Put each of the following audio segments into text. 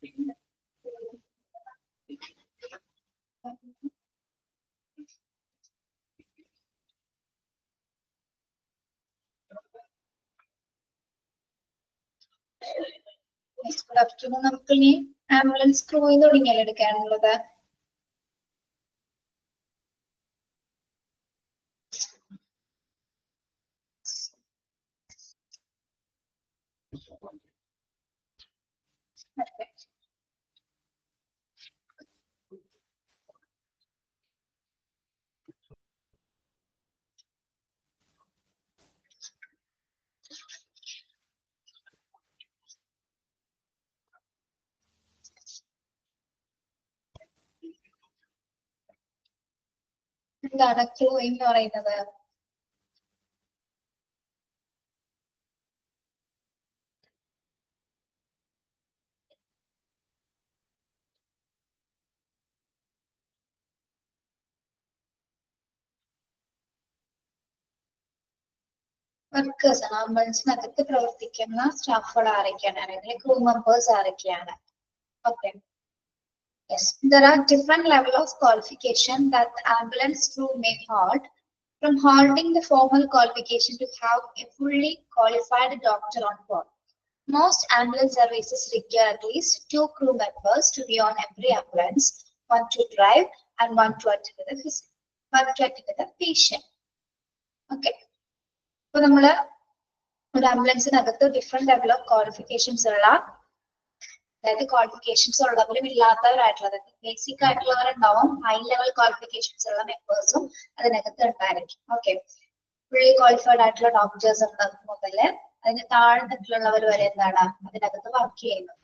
Good afternoon. നമുക്ക് ഇനി ambulance ക്രൂയിൽ തുടങ്ങിയല്ലേ എടുക്കാനുള്ളത്? എന്താണ് ക്രൂ എന്ന് പറയുന്നത്? വർക്കേഴ്സ് ആണ്. ആംബുലൻസിനകത്ത് പ്രവർത്തിക്കുന്ന സ്റ്റാഫുകൾ ആരൊക്കെയാണ്, അല്ലെങ്കിൽ ക്രൂ മെമ്പേഴ്സ് ആരൊക്കെയാണ്? Okay. Yes, there are different level of qualification that the ambulance crew may hold, from holding the formal qualification to have a fully qualified doctor on board. Most ambulance services require at least 2 crew members to be on every ambulance, one to drive and one to attend to the patient. Okay. So, we have ambulance different level of qualifications. അതായത് qualifications ഉള്ളവരും ഇല്ലാത്തവരായിട്ടുള്ളത്, basic ആയിട്ടുള്ളവരുണ്ടാവും, high level qualifications ഉള്ള മെമ്പേഴ്സും അതിനകത്ത് ഉണ്ടായിരിക്കും. Okay. Fully qualified ആയിട്ടുള്ള doctors മുതൽ അതിന് താഴ്ന്നിട്ടുള്ളവർ വരെ എന്താണ് അതിനകത്ത് വർക്ക് ചെയ്യുന്നത്.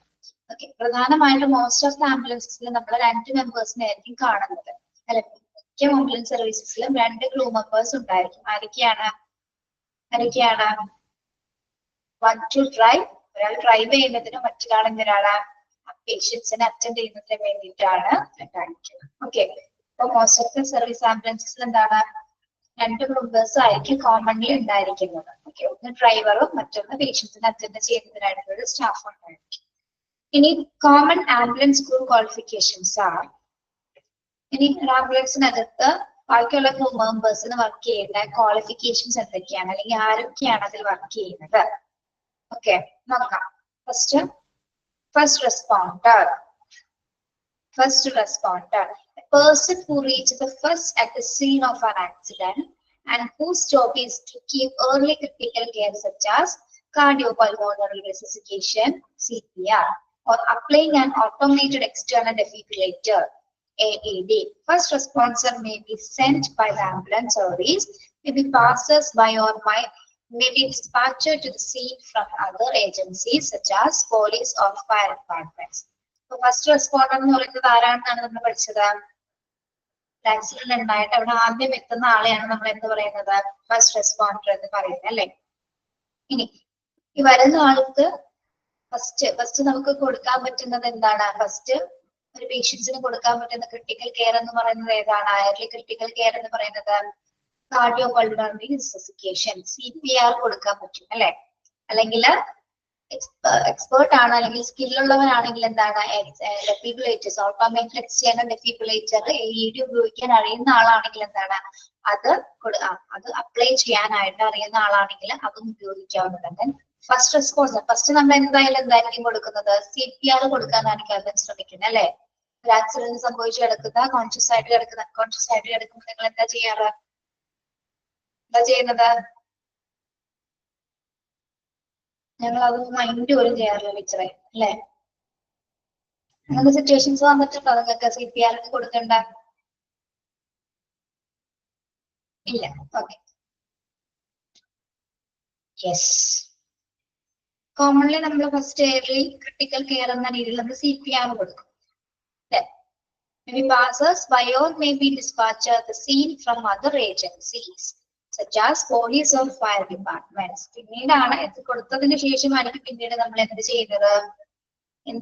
ഓക്കെ. പ്രധാനമായിട്ടും മോസ്റ്റ് ഓഫ് ദ ആംബുലൻസിൽ നമ്മൾ 2 മെമ്പേഴ്സിനെ ആയിരിക്കും കാണുന്നത്. അല്ലെ, മിക്ക ആംബുലൻസ് സർവീസസിലും 2 ക്രൂ മെമ്പേഴ്സ് ഉണ്ടായിരിക്കും. ആരൊക്കെയാണ്? വൺ ടു ഡ്രൈവ്, ഒരാൾ ഡ്രൈവ് ചെയ്യുന്നതിന്, മറ്റൊരാളെങ്കിൽ ഒരാളെ പേഷ്യൻസിനെ അറ്റൻഡ് ചെയ്യുന്നതിന് വേണ്ടിയിട്ടാണ് കാണിക്കുന്നത്. ഓക്കെ. അപ്പൊ മോസ്റ്റ് ഓഫ് ദ സർവീസ് ആംബുലൻസിൽ എന്താണ് 2 മെമ്പേഴ്സ് ആയിരിക്കും കോമൺലി ഉണ്ടായിരിക്കുന്നത്. ഓക്കെ. ഒന്ന് ഡ്രൈവറും മറ്റൊന്ന് പേഷ്യൻസിനെ അറ്റൻഡ് ചെയ്യുന്നതിനായിട്ടുള്ള സ്റ്റാഫ് ഉണ്ടായിരിക്കും. ഇനി കോമൺ ആംബുലൻസ് ക്രൂ ക്വാളിഫിക്കേഷൻസ് ആണ്. ഇനി ആംബുലൻസിനകത്ത് ബാക്കിയുള്ള ക്രൂ മെമ്പേഴ്സിന് വർക്ക് ചെയ്യുന്ന ക്വാളിഫിക്കേഷൻസ് എന്തൊക്കെയാണ്, അല്ലെങ്കിൽ ആരൊക്കെയാണ് അതിൽ വർക്ക് ചെയ്യുന്നത്? Okay, നോക്കാം. First responder. A person who reaches the first at the scene of an accident and whose job is to keep early critical care such as cardiopulmonary resuscitation, CPR, or applying an automated external defibrillator, AED. First responder may be sent by the ambulance service, may be passers-by or may be dispatched to the scene from other agencies such as police or fire departments. So first responder എന്ന് പറയുന്നത് ആരാണെന്നാണ് നമ്മൾ പഠിച്ചത്? Accident ഉണ്ടായിട്ട് അവിടെ ആദ്യം എത്തുന്ന ആളെയാണ് നമ്മൾ എന്ത് പറയുന്നത്? ഫസ്റ്റ് റെസ്പോണ്ടർ എന്ന് പറയുന്നത്, അല്ലെ? ഇനി ഈ വരുന്ന ആൾക്ക് ഫസ്റ്റ് നമുക്ക് കൊടുക്കാൻ പറ്റുന്നത് എന്താണ്? ഫസ്റ്റ് ഒരു പേഷ്യൻസിന് കൊടുക്കാൻ പറ്റുന്ന ക്രിട്ടിക്കൽ കെയർ എന്ന് പറയുന്നത് ഏതാണ്? എയർലി ക്രിട്ടിക്കൽ കെയർ എന്ന് പറയുന്നത് കാർഡിയോപൾമണറി റിസസിക്കേഷൻ, CPR കൊടുക്കാൻ പറ്റും, അല്ലെ? അല്ലെങ്കിൽ എക്സ്പേർട്ട് ആണ്, അല്ലെങ്കിൽ സ്കില്ലുള്ളവരാണെങ്കിൽ എന്താണ് ഡെഫിബ്രിലേറ്റേഴ്സ്, ഓട്ടോമാറ്റിക് എക്സ്റ്റേണൽ ഡെഫിബ്രിലേറ്റർ, AED ഉപയോഗിക്കാൻ അറിയുന്ന ആളാണെങ്കിൽ എന്താണ് അത് അപ്ലൈ ചെയ്യാനായിട്ട് അറിയുന്ന ആളാണെങ്കിൽ അതും ഉപയോഗിക്കാവുന്നതാണ്. ഫസ്റ്റ് റെസ്പോൺസ്, ഫസ്റ്റ് നമ്മൾ എന്തായിരിക്കും കൊടുക്കുന്നത്? CPR കൊടുക്കാനായിരിക്കും ആദ്യം ശ്രമിക്കുന്നത്, അല്ലെ? ഒരു ആക്സിഡന്റ് സംഭവിച്ചു കിടക്കുന്ന കോൺഷ്യസ് ആയിട്ട് കിടക്കുമ്പോൾ നിങ്ങൾ എന്താ ചെയ്യാറ്? ചെയ്യുന്നത്? ഞങ്ങൾ അത് മൈൻഡ് പോലും ചെയ്യാറില്ല ടീച്ചറെ, അല്ലെ? അങ്ങനത്തെ സിറ്റുവേഷൻസ് വന്നിട്ടുണ്ടോ നിങ്ങൾക്ക് CPR കൊടുക്കണ്ട? ഇല്ല. ഓക്കെ. യെസ്, കോമൺലി നമ്മൾ ഫസ്റ്റ് എയർലി ക്രിട്ടിക്കൽ കെയർ എന്ന രീതിയിൽ നമ്മൾ CPR കൊടുക്കും. Maybe passers by or may be dispatched at the scene from other agencies such as police or fire departments. പിന്നീടാണ് ഇത് കൊടുത്തതിന് ശേഷമായിരിക്കും പിന്നീട് നമ്മൾ എന്ത്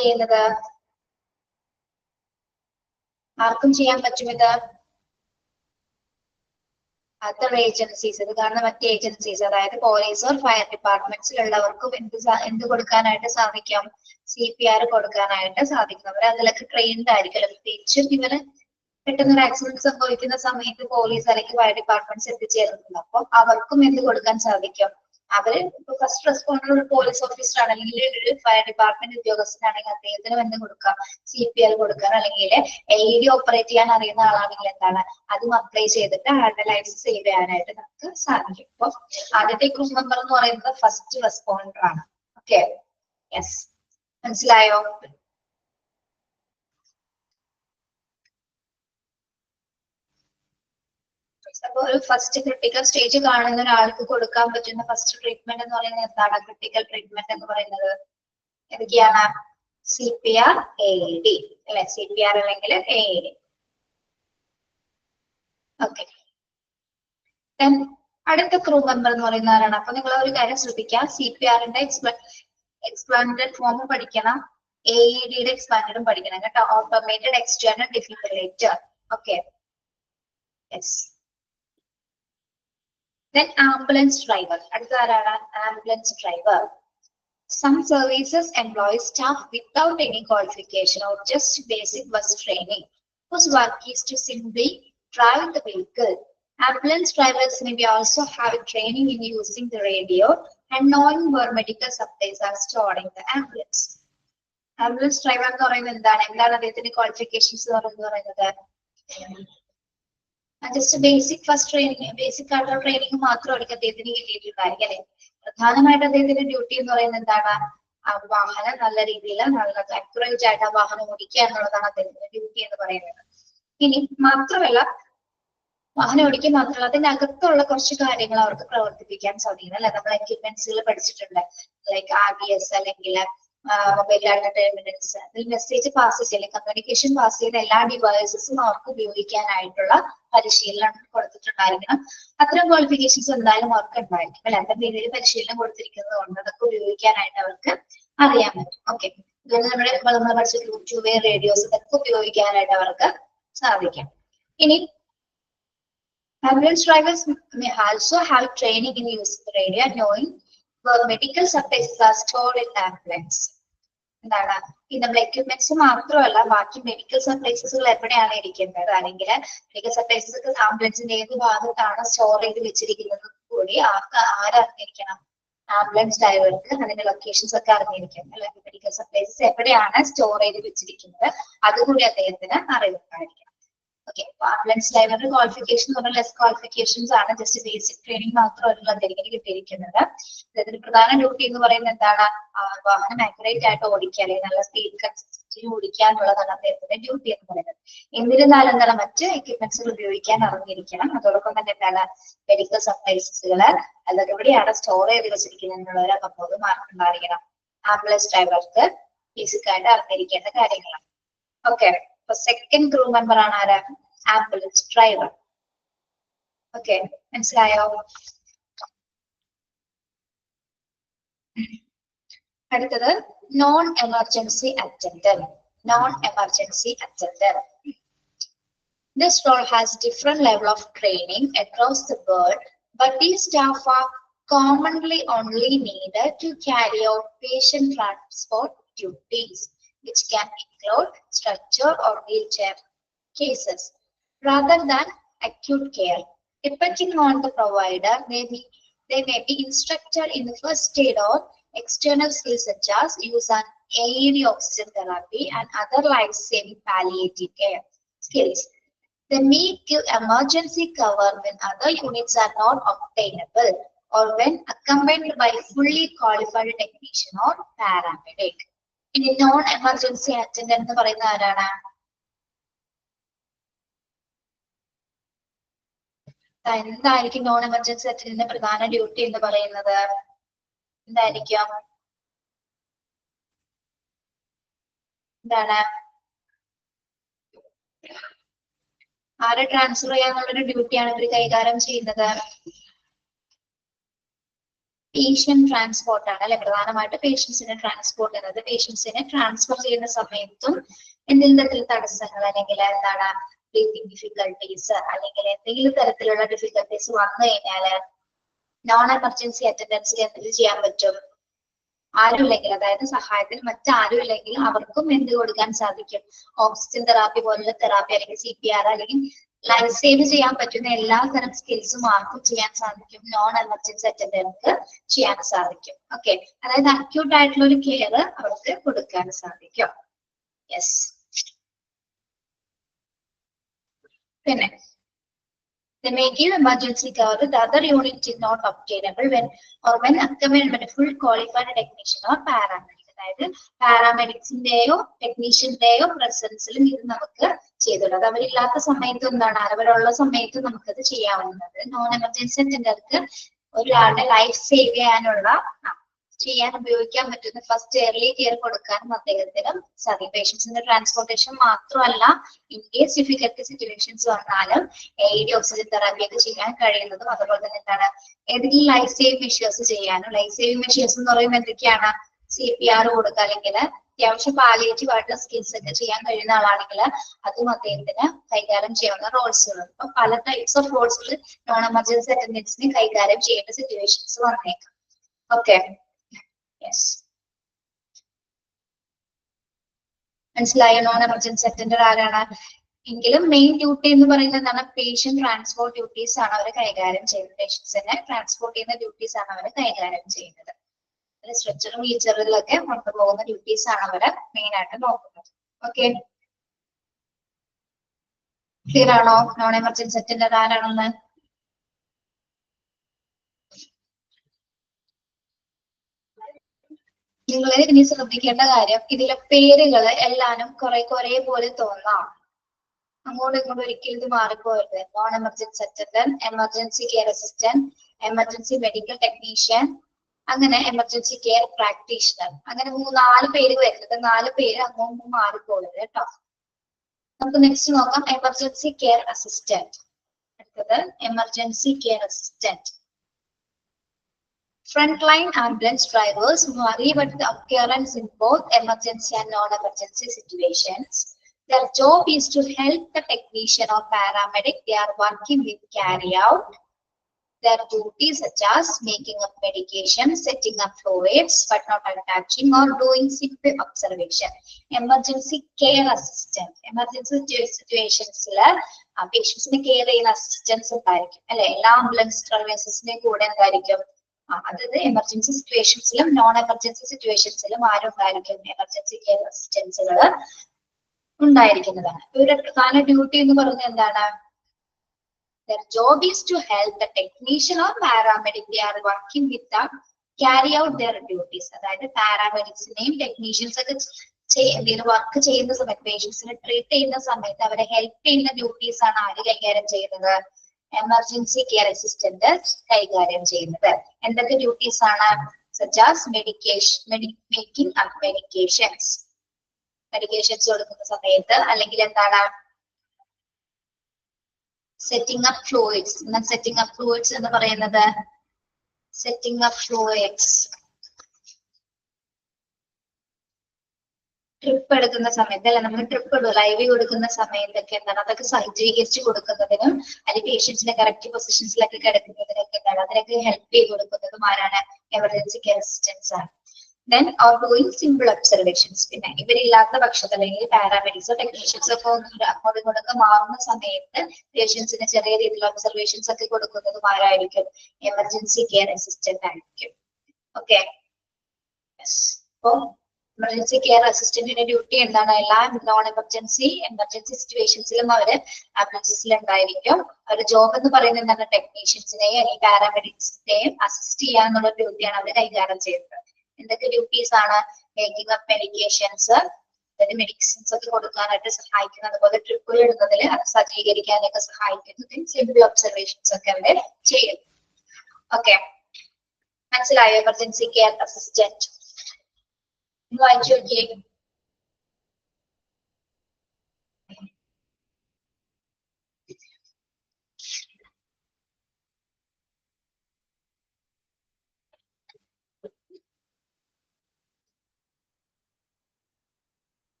ചെയ്യുന്നത്? ആർക്കും ചെയ്യാൻ പറ്റും ഇത്? അതർ ഏജൻസീസ്, ഇത് കാരണം മറ്റ് ഏജൻസീസ്, അതായത് പോലീസ് ഓർ ഫയർ ഡിപ്പാർട്ട്മെന്റ്സിലുള്ളവർക്കും എന്ത് കൊടുക്കാനായിട്ട് സാധിക്കും? CPR കൊടുക്കാനായിട്ട് സാധിക്കുന്നവർ അതിലൊക്കെ ട്രെയിൻഡ് ആയിരിക്കും. പ്രത്യേകിച്ചും ഇവര് പെട്ടെന്ന് ഒരു ആക്സിഡന്റ് സംഭവിക്കുന്ന സമയത്ത് പോലീസ് അല്ലെങ്കിൽ ഫയർ ഡിപ്പാർട്ട്മെന്റ്സ് എത്തിച്ചേരുന്നുണ്ട്. അപ്പൊ അവർക്കും എന്ത് കൊടുക്കാൻ സാധിക്കും? അവര് ഇപ്പൊ ഫസ്റ്റ് റെസ്പോണ്ടർ ഒരു പോലീസ് ഓഫീസർ ആണ് അല്ലെങ്കിൽ ഒരു ഫയർ ഡിപ്പാർട്ട്മെന്റ് ഉദ്യോഗസ്ഥനാണെങ്കിൽ അദ്ദേഹത്തിന് എന്ത് കൊടുക്കാം? CPR കൊടുക്കാൻ. അല്ലെങ്കിൽ AED ഓപ്പറേറ്റ് ചെയ്യാൻ അറിയുന്ന ആളാണെങ്കിൽ എന്താണ് അതും അപ്ലൈ ചെയ്തിട്ട് ആളുടെ ലൈഫ് സേവ് ചെയ്യാനായിട്ട് നമുക്ക് സാധിക്കും. അപ്പൊ ആദ്യത്തെ ക്രൂ മെമ്പർ എന്ന് പറയുന്നത് ഫസ്റ്റ് റെസ്പോണ്ടർ ആണ്. ഓക്കെ, യെസ്, മനസ്സിലായോ? അപ്പൊ ഒരു ഫസ്റ്റ് ക്രിട്ടിക്കൽ സ്റ്റേജ് കാണുന്ന ഒരാൾക്ക് കൊടുക്കാൻ പറ്റുന്ന ഫസ്റ്റ് ട്രീറ്റ്മെന്റ് എന്ന് പറയുന്നത് എന്താണ്? ക്രിട്ടിക്കൽ ട്രീറ്റ്മെന്റ് എന്ന് പറയുന്നത് ഏതൊക്കെയാണ്? CPR, AED അല്ലെ? CPR അല്ലെങ്കിൽ AED. ഓക്കെ, അടുത്ത ക്രൂ മെമ്പർ എന്ന് പറയുന്ന ആരാണ്? അപ്പൊ നിങ്ങൾ ഒരു കാര്യം ശ്രദ്ധിക്കാം, CPRന്റെ എക്സ്പാൻഡഡ് ഫോം പഠിക്കണം, AEDയുടെ എക്സ്പാൻഡഡും പഠിക്കണം കേട്ടോ. Automated external defibrillator. Okay, yes. Then ambulance driver. അടുത്ത ആരാണ്? Ambulance driver. Some services employ staff without any qualification or just basic bus training, whose work is to simply drive the vehicle. Ambulance drivers may be also have training in using the radio and knowing where medical supplies are stored in the ambulance. Ambulance driver എന്ന് പറയുന്നത് എന്താണ്? എന്താണ് അദ്ദേഹത്തിന്റെ qualifications എന്ന് പറയുന്നത്? Just basic first training, basic ആയിട്ടുള്ള training മാത്രമായിരിക്കും അദ്ദേഹത്തിന് കിട്ടിയിട്ടുണ്ടായിരിക്കും അല്ലെ? പ്രധാനമായിട്ട് അദ്ദേഹത്തിന്റെ ഡ്യൂട്ടി എന്ന് പറയുന്നത് എന്താണ്? വാഹനം നല്ല രീതിയിൽ നല്ല അക്യുറേറ്റ് ആയിട്ട് ആ വാഹനം ഓടിക്കുക എന്നുള്ളതാണ് അദ്ദേഹത്തിന്റെ ഡ്യൂട്ടി എന്ന് പറയുന്നത്. ഇനി മാത്രമല്ല, വാഹനം ഓടിക്കുക മാത്രമല്ല അതിനകത്തുള്ള കുറച്ച് കാര്യങ്ങൾ അവർക്ക് പ്രവർത്തിപ്പിക്കാൻ സാധിക്കും അല്ലെ? നമ്മൾ എക്യുപ്മെന്റ്സുകൾ പഠിച്ചിട്ടുണ്ട്, ലൈക്ക് RDS അല്ലെങ്കിൽ മൊബൈൽ ഡാറ്റ ടെർമിനൽസ്. അതിൽ മെസ്സേജ് പാസ് ചെയ്യൽ, കമ്മ്യൂണിക്കേഷൻ പാസ് ചെയ്യുന്ന എല്ലാ ഡിവൈസസും അവർക്ക് ഉപയോഗിക്കാനായിട്ടുള്ള പരിശീലനം കൊടുത്തിട്ടുണ്ടായിരിക്കണം. അത്തരം ക്വാളിഫിക്കേഷൻസ് എന്തായാലും അവർക്ക് ഉണ്ടായിരിക്കും അല്ലെ? അത്തരം രീതിയിൽ പരിശീലനം കൊടുത്തിരിക്കുന്നത് കൊണ്ട് അതൊക്കെ ഉപയോഗിക്കാനായിട്ട് അവർക്ക് അറിയാൻ പറ്റും. ഓക്കെ, അതുകൊണ്ട് നമ്മൾ പഠിച്ച ടു വേ റേഡിയോസ് ഇതൊക്കെ ഉപയോഗിക്കാനായിട്ട് അവർക്ക് സാധിക്കും. ഇനി ambulance drivers may also have training in using the radio, knowing where medical supplies are stored in ambulance. എന്താണ് ഈ നമ്മൾ എക്യുപ്മെന്റ്സ് മാത്രമല്ല ബാക്കി മെഡിക്കൽ സപ്ലൈസുകൾ എവിടെയാണ് ഇരിക്കുന്നത്, അല്ലെങ്കിൽ മെഡിക്കൽ സപ്ലൈസസ് ആംബുലൻസിന്റെ ഏത് ഭാഗത്താണ് സ്റ്റോർ ചെയ്ത് വെച്ചിരിക്കുന്നത് കൂടി ആരറിഞ്ഞിരിക്കണം? ആംബുലൻസ് ഡ്രൈവർക്ക് അതിന്റെ ലൊക്കേഷൻസ് ഒക്കെ അറിഞ്ഞിരിക്കണം അല്ലെ? മെഡിക്കൽ സപ്ലൈസസ് എവിടെയാണ് സ്റ്റോർ ചെയ്ത് വെച്ചിരിക്കുന്നത് അതുകൂടി അദ്ദേഹത്തിന് അറിവുണ്ടായിരിക്കണം. ഓക്കെ, ആംബുലൻസ് ഡ്രൈവറുടെ ക്വാളിഫിക്കേഷൻ എന്ന് പറഞ്ഞാൽ ലെസ് ക്വാളിഫിക്കേഷൻസ് ആണ്, ജസ്റ്റ് ബേസിക് ട്രെയിനിങ് മാത്രമല്ല അദ്ദേഹത്തിന് കിട്ടിയിരിക്കുന്നത്. അദ്ദേഹത്തിന്റെ പ്രധാന ഡ്യൂട്ടി എന്ന് പറയുന്നത് എന്താണ്? വാഹനം ആക്യുറേറ്റ് ആയിട്ട് ഓടിക്കുക അല്ലെങ്കിൽ നല്ല സ്പീഡ് കൺസിസ്റ്റൻസിൽ ഓടിക്കുക എന്നുള്ളതാണ് അദ്ദേഹത്തിന്റെ ഡ്യൂട്ടി എന്ന് പറയുന്നത്. എന്നിരുന്നാലും എന്താണ് മറ്റ് എക്യുപ്മെന്റ്സുകൾ ഉപയോഗിക്കാൻ അറിഞ്ഞിരിക്കണം. അതോടൊപ്പം തന്നെ എന്താണ് മെഡിക്കൽ സപ്ലൈസുകൾ അതൊക്കെ എവിടെയാണ് സ്റ്റോർ ചെയ്ത് വെച്ചിരിക്കുന്നത് എന്നുള്ളവരെ അപ്പോൾ മാർക്ക് ഉണ്ടായിരിക്കണം. ആംബുലൻസ് ഡ്രൈവർക്ക് ബേസിക് ആയിട്ട് അറിഞ്ഞിരിക്കേണ്ട കാര്യങ്ങളാണ്. ഓക്കെ, അപ്പൊ സെക്കൻഡ് ക്രൂ മെമ്പർ ആണ് ആര്? Ambulance driver. ഓക്കെ, മനസ്സിലായോ? അടുത്തത് non emergency attendant. Non emergency attendant. This role has different level of training across the world, but these staff are commonly only needed to carry out patient transport duties, which can include stretcher or wheelchair cases, rather than acute care. Depending on the provider, they may be instructed in the first aid or external skills such as use an AED oxygen therapy and other life-saving palliative care skills. They may give emergency cover when other units are not obtainable or when accompanied by fully qualified technician or paramedic. ഇനി non emergency attendant എന്ന് പറയുന്ന ആരാണ്? എന്തായിരിക്കും non emergency അറ്റൻഡന്റിന്റെ പ്രധാന duty എന്ന് പറയുന്നത്? എന്തായിരിക്കും? എന്താണ്? ആരെ ട്രാൻസ്ഫർ ചെയ്യാന്നുള്ളൊരു ഡ്യൂട്ടിയാണ് ഇവർ കൈകാര്യം ചെയ്യുന്നത്? പേഷ്യന്റ് ട്രാൻസ്പോർട്ട് ആണ് അല്ലെ? പ്രധാനമായിട്ട് പേഷ്യൻസിനെ ട്രാൻസ്പോർട്ട് ചെയ്യുന്നത്. പേഷ്യൻസിനെ ട്രാൻസ്ഫർ ചെയ്യുന്ന സമയത്തും എന്തെങ്കിലും തരത്തിലുള്ള തടസ്സങ്ങൾ അല്ലെങ്കിൽ എന്താണ് ബ്രീത്തിങ് ഡിഫിക്കൽട്ടീസ് അല്ലെങ്കിൽ എന്തെങ്കിലും തരത്തിലുള്ള ഡിഫിക്കൽട്ടീസ് വന്നു കഴിഞ്ഞാല് നോൺ എമർജൻസി അറ്റൻഡൻസിൽ എന്തെങ്കിലും ചെയ്യാൻ പറ്റും? ആരുമില്ലെങ്കിൽ, അതായത് സഹായത്തിന് മറ്റാരും ഇല്ലെങ്കിൽ അവർക്കും എന്ത് കൊടുക്കാൻ സാധിക്കും? ഓക്സിജൻ തെറാപ്പി പോലുള്ള തെറാപ്പി, അല്ലെങ്കിൽ CPR, അല്ലെങ്കിൽ ലൈഫ് സേവ് ചെയ്യാൻ പറ്റുന്ന എല്ലാ തരം സ്കിൽസും ആർക്കും ചെയ്യാൻ സാധിക്കും? നോൺ എമർജൻസി അറ്റൻഡർക്ക് ചെയ്യാൻ സാധിക്കും. ഓക്കെ, അതായത് അക്യൂട്ട് ആയിട്ടുള്ള ഒരു കെയർ അവർക്ക് കൊടുക്കാൻ സാധിക്കും. യെസ്. പിന്നെ they may give emergency cover to the other unit is not obtainable when accompanied by a full qualified technician or paramedic. അതായത് പാരാമെഡിക്സിന്റെയോ ടെക്നീഷ്യന്റെയോ പ്രസൻസിലും ഇത് നമുക്ക് ചെയ്തിടും. അത് അവരില്ലാത്ത സമയത്ത് എന്താണ്, അവരുള്ള സമയത്ത് നമുക്കത് ചെയ്യാവുന്നത്. നോൺ എമർജൻസി അറ്റൻഡർക്ക് ഒരാളുടെ ലൈഫ് സേവ് ചെയ്യാൻ ഉപയോഗിക്കാൻ പറ്റുന്ന ഫസ്റ്റ് എയർലി കെയർ കൊടുക്കാനും അദ്ദേഹത്തിന് സാധിക്കും. പേഷ്യൻസിന്റെ ട്രാൻസ്പോർട്ടേഷൻ മാത്രമല്ല, ഇൻ കേസ് ഡിഫിക്കൽട്ട് സിറ്റുവേഷൻസ് വന്നാലും എയ്ഡ് ഓക്സിജൻ തെറാപ്പി ഒക്കെ ചെയ്യാൻ കഴിയുന്നതും, അതുപോലെ തന്നെ എന്താണ്, ഏതെങ്കിലും ലൈഫ് സേവിംഗ് മെഷേഴ്സ് ചെയ്യാനും. ലൈഫ് സേവിംഗ് മെഷേഴ്സ് എന്ന് പറയുമ്പോൾ എന്തൊക്കെയാണ്? CPR കൊടുക്കുക, അല്ലെങ്കിൽ അത്യാവശ്യം പാലിയേറ്റീവ് ആയിട്ടുള്ള സ്കിൽസ് ഒക്കെ ചെയ്യാൻ കഴിയുന്ന ആളാണെങ്കിൽ അതും അദ്ദേഹത്തിന് കൈകാര്യം ചെയ്യാവുന്ന റോൾസുകൾ. അപ്പൊ പല ടൈപ്സ് ഓഫ് റോൾസിൽ നോൺ എമർജൻസി അറ്റൻഡൻസിനെ കൈകാര്യം ചെയ്യേണ്ട സിറ്റുവേഷൻസ് വന്നേക്കാം. Okay, yes. മനസ്സിലായോ? നോൺ എമർജൻസി അറ്റൻഡർ ആരാണ്? എങ്കിലും മെയിൻ ഡ്യൂട്ടി എന്ന് പറയുന്നത് എന്താണ്? പേഷ്യന്റ് ട്രാൻസ്പോർട്ട് ഡ്യൂട്ടീസ് ആണ് അവർ കൈകാര്യം ചെയ്യുന്നത്. പേഷ്യൻസിനെ ട്രാൻസ്പോർട്ട് ചെയ്യുന്ന ഡ്യൂട്ടീസ് ആണ് അവർ കൈകാര്യം ചെയ്യുന്നത്. സ്ട്രെച്ചറും വീൽചെയറിലൊക്കെ കൊണ്ടുപോകുന്ന ഡ്യൂട്ടീസ് ആണ് അവര് മെയിൻ ആയിട്ട് നോക്കുന്നത്. ഓക്കെ, ക്ലിയർ ആണോ? നോൺ എമർജൻസി അറ്റൻഡർ ആരാണെന്ന്? നിങ്ങൾ ഇനി ശ്രദ്ധിക്കേണ്ട കാര്യം, ഇതിലെ പേരുകൾ എല്ലാനും കുറെ പോലെ തോന്നാം. അങ്ങോട്ടും ഇങ്ങോട്ടും ഒരിക്കലും ഇത് മാറിപ്പോയത്. Non emergency attendant, emergency care assistant, emergency medical technician, അങ്ങനെ എമർജൻസി കെയർ പ്രാക്ടീഷണർ, അങ്ങനെ 4 പേര് വരുന്നത്. 4 പേര് അങ്ങോട്ടും മാറിപ്പോയത് കേട്ടോ. നമുക്ക് നെക്സ്റ്റ് നോക്കാം, എമർജൻസി കെയർ അസിസ്റ്റന്റ്. അടുത്തത് emergency care assistant. Frontline ambulance drivers who arrive at the occurrence in both emergency and non-emergency situations. Their job is to help the technician or paramedic they are working with carry out their duties, such as making up medication, setting up fluids but not attaching, or doing simple observation. Emergency care assistant. Emergency situations patients care ചെയ്യുന്ന assistance ഉണ്ടായിരിക്കും അല്ലെ? എല്ലാ ambulance ഡ്രൈവേഴ്സിന്റെ കൂടെ എന്തായിരിക്കും? അതായത് emergency സിറ്റുവേഷൻസിലും non emergency സിറ്റുവേഷൻസിലും ആരുണ്ടായിരിക്കും? എമർജൻസി കെയർ അസിസ്റ്റൻസുകൾ ഉണ്ടായിരിക്കുന്നതാണ്. ഇവരുടെ പ്രധാന ഡ്യൂട്ടി എന്ന് പറയുന്നത് എന്താണ്? Their job is to help the technician or paramedic they are working with them carry out their duties. അതായത് പാരാമെഡിക്സിനെയും ടെക്നീഷ്യൻസ് ഒക്കെ വർക്ക് ചെയ്യുന്ന സമയത്ത്, പേഷ്യൻസിനെ ട്രീറ്റ് ചെയ്യുന്ന സമയത്ത് അവരെ ഹെൽപ്പ് ചെയ്യുന്ന ഡ്യൂട്ടീസ് ആണ് ആര് കൈകാര്യം ചെയ്യുന്നത്? എമർജൻസി കെയർ അസിസ്റ്റന്റ് കൈകാര്യം ചെയ്യുന്നത്. എന്തൊക്കെ ഡ്യൂട്ടീസ് ആണ്? such as making up medications, medications കൊടുക്കുന്ന സമയത്ത്, അല്ലെങ്കിൽ എന്താണ്, setting up fluids. Setting up fluids എന്ന് പറയുന്നത്, സെറ്റിംഗ് അപ്പ് ഫ്ലൂയിഡ്സ് ട്രിപ്പ് എടുക്കുന്ന സമയത്ത് അല്ലെ, നമ്മൾ ട്രിപ്പ് ലൈവ് കൊടുക്കുന്ന സമയത്തൊക്കെ എന്താണ്, അതൊക്കെ സജ്ജീകരിച്ച് കൊടുക്കുന്നതിനും അല്ലെങ്കിൽ പേഷ്യൻസിന്റെ കറക്റ്റ് പൊസിഷൻസിലൊക്കെ കിടക്കുന്നതിനൊക്കെ എന്താണ്, അതിനൊക്കെ ഹെൽപ്പ് ചെയ്ത് കൊടുക്കുന്നതും ആരാണ്? എമർജൻസി കെയർ അസിസ്റ്റൻസ് ആണ്. Then or doing simple observations. പിന്നെ ഇവരില്ലാത്ത പക്ഷത്ത് അല്ലെങ്കിൽ പാരാമെഡിക്സോ ടെക്നീഷ്യൻസോ ഒക്കെ അങ്ങോട്ടും ഇങ്ങോട്ടൊക്കെ മാറുന്ന സമയത്ത് പേഷ്യൻസിന് ചെറിയ രീതിയിലുള്ള ഒബ്സർവേഷൻസ് ഒക്കെ കൊടുക്കുന്നതും ആരായിരിക്കും? എമർജൻസി കെയർ അസിസ്റ്റന്റ് ആയിരിക്കും. ഓക്കെ, അപ്പോ എമർജൻസി കെയർ അസിസ്റ്റന്റിന്റെ ഡ്യൂട്ടി എന്താണ്? എല്ലാ നോൺ എമർജൻസി സിറ്റുവേഷൻസിലും അവര് ആംബുലൻസിൽ ഉണ്ടായിരിക്കും. അവരുടെ ജോബ് എന്ന് പറയുന്നത് എന്താണ്? ടെക്നീഷ്യൻസിനെയും അല്ലെങ്കിൽ പാരാമെഡിക്സിനെയും അസിസ്റ്റ് ചെയ്യാനുള്ള ഡ്യൂട്ടിയാണ് അവർ കൈകാര്യം ചെയ്യുന്നത്. എന്തൊക്കെ ഡ്യൂട്ടീസ് ആണ്? മേക്കിംഗ് അപ്പ് മെഡിക്കേഷൻസ്, അതായത് മെഡിസിൻസ് ഒക്കെ കൊടുക്കാനായിട്ട് സഹായിക്കുന്നത്, അതുപോലെ ട്രിപ്പുകൾ ഇടുന്നതിൽ അത് സജ്ജീകരിക്കാനൊക്കെ സഹായിക്കുന്നതിൽ സിമ്പിൾ ഒബ്സർവേഷൻസ് ഒക്കെ അവര് ചെയ്യും. ഓക്കെ, മനസ്സിലായോ? എമർജൻസി കെയർ അസിസ്റ്റന്റ് വായിച്ചു നോക്കിയേ.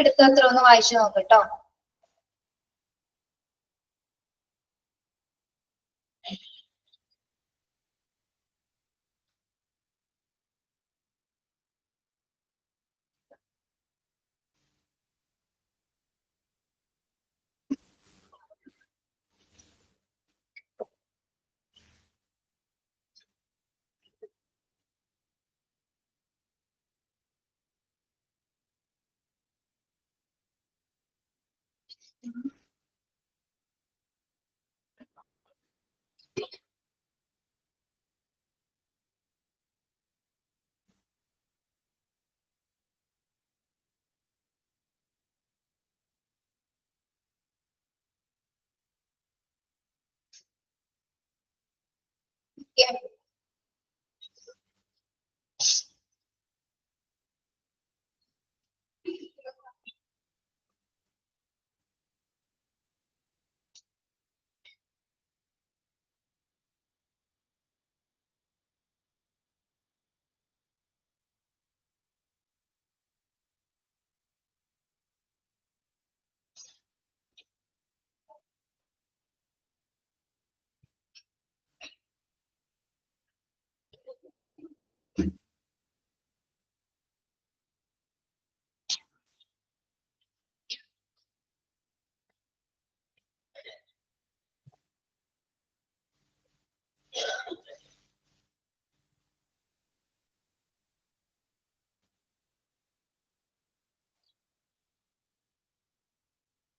എടുത്തത്ര ഒന്ന് വായിച്ചു നോക്കട്ടോ. Yeah.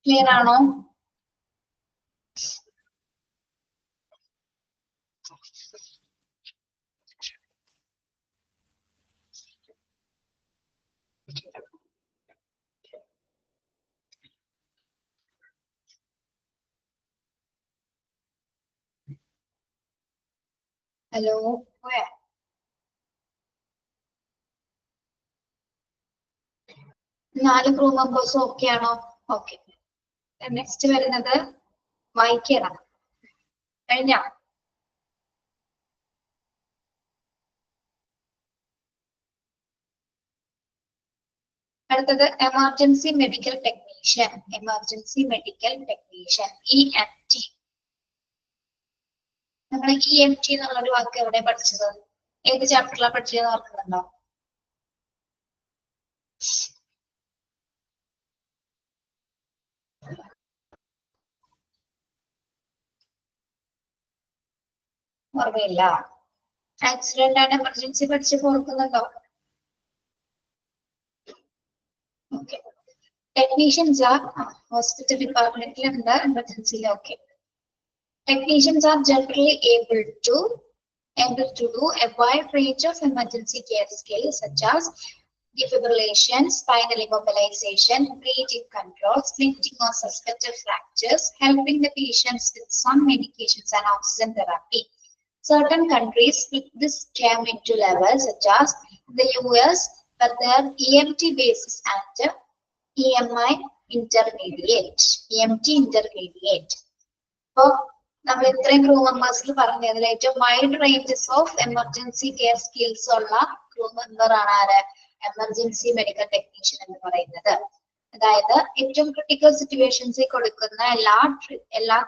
Clear ആണോ? ഹലോ, 4 ക്രൂ മെമ്പേഴ്സും ഓക്കെ ആണോ? ഓക്കെ. നെക്സ്റ്റ് വരുന്നത് വായിക്കണം. കഴിഞ്ഞ അടുത്തത് emergency medical technician. Emergency medical technician, EMT. നമ്മൾ EMT എന്നുള്ളൊരു വാക്ക് എവിടെ പഠിച്ചത്? ഏത് ചാപ്റ്ററിലാണ് പഠിച്ചതെന്ന് ഓർക്കുന്നുണ്ടോ? ഓർമ്മയില്ല. ആക്സിഡന്റ് ആൻഡ് എമർജൻസി പഠിച്ച് ഓർക്കുന്നുണ്ടോ? ഓക്കെ. ടെക്നീഷ്യൻസ് ആർ ഹോസ്പിറ്റൽ ഡിപ്പാർട്ട്മെന്റിലുണ്ട്, എമർജൻസിയിൽ. Okay. Technicians are generally able to do a wide range of emergency care skills such as defibrillation, spinal immobilization, breathing control, splinting or suspected fractures, helping the patients with some medications and oxygen therapy. Certain countries split this term into levels such as the US, but their EMT basis and EMI intermediate. EMT intermediate. So, നമ്മൾ ഇത്രയും crew മെമ്പേഴ്സിൽ പറഞ്ഞതിൽ ഏറ്റവും wide ranges of emergency care skills ഉള്ള crew member ആണ് ആര്? Emergency medical technician എന്ന് പറയുന്നത്. അതായത് ഏറ്റവും ക്രിട്ടിക്കൽ സിറ്റുവേഷൻസിൽ കൊടുക്കുന്ന എല്ലാ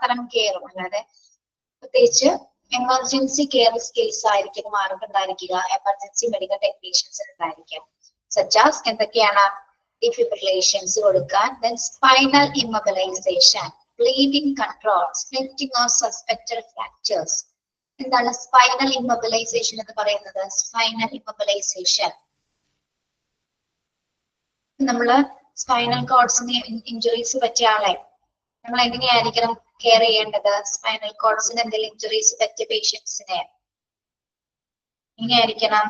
തരം കെയറും, അല്ലാതെ പ്രത്യേകിച്ച് എമർജൻസി കെയർ സ്കിൽസ് ആയിരിക്കും ആർക്ക് ഉണ്ടായിരിക്കുക? എമർജൻസി മെഡിക്കൽ ടെക്നീഷ്യൻസ് ഉണ്ടായിരിക്കും. സച്ചാസ് എന്തൊക്കെയാണ്? ഡിഫിബ്രിലേഷൻസ് കൊടുക്കാൻ, then spinal immobilization, bleeding control, splinting or suspected fractures. എന്താണ് സ്പൈനൽ ഇമ്മൊബിലൈസേഷൻ എന്ന് പറയുന്നത്? സ്പൈനൽ ഇമ്മൊബിലൈസേഷൻ നമ്മള് സ്പൈനൽ കോഡ്സിന് ഇഞ്ചുറീസ് പറ്റിയ ആളെ നമ്മൾ എങ്ങനെയായിരിക്കണം കെയർ ചെയ്യേണ്ടത്? സ്പൈനൽ കോഡ്സിന് എന്തെങ്കിലും ഇഞ്ചുറീസ് പറ്റിയ പേഷ്യൻസിനെ എങ്ങനെയായിരിക്കണം?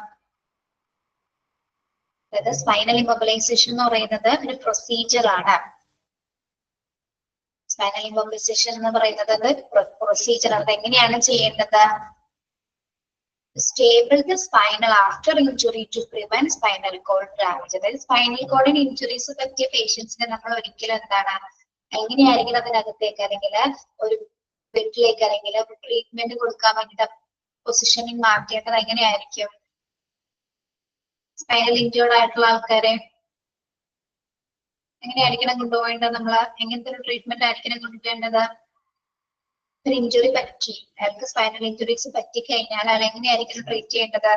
അതായത് സ്പൈനൽ ഇമ്മൊബിലൈസേഷൻ എന്ന് പറയുന്നത് ഒരു പ്രൊസീജിയർ ആണ്. സ്പൈനൽ ഇമ്മൊബിലൈസേഷൻ എന്ന് പറയുന്നത് പ്രൊസീജിയർ ആണ്. എങ്ങനെയാണ് ചെയ്യേണ്ടത്? Stable the spinal after injury to prevent spinal cord damage. അതായത് സ്പൈനൽ കോഡിന് ഇഞ്ചുറീസ് പറ്റിയ പേഷ്യൻസിനെ നമ്മൾ ഒരിക്കലും എന്താണ് എങ്ങനെയായിരിക്കും അതിനകത്തേക്ക് അല്ലെങ്കിൽ ഒരു ബെഡിലേക്ക് അല്ലെങ്കിൽ ട്രീറ്റ്മെന്റ് കൊടുക്കാൻ വേണ്ടിയിട്ട് പൊസിഷനിങ് മാറ്റേണ്ടത് എങ്ങനെയായിരിക്കും? സ്പൈനൽ ഇഞ്ചേർഡ് ആയിട്ടുള്ള ആൾക്കാരെ എങ്ങനെയായിരിക്കണം കൊണ്ടുപോകേണ്ടത്? നമ്മൾ എങ്ങനത്തെ ഒരു ട്രീറ്റ്മെന്റ് ആയിരിക്കണം കൊണ്ടുപോകേണ്ടത്? ഒരു ഇഞ്ചുറി പറ്റി, അയാൾക്ക് സ്പൈനൽ ഇഞ്ചുറീസ് പറ്റിക്കഴിഞ്ഞാൽ അയാൾ എങ്ങനെയായിരിക്കും ട്രീറ്റ് ചെയ്യേണ്ടത്?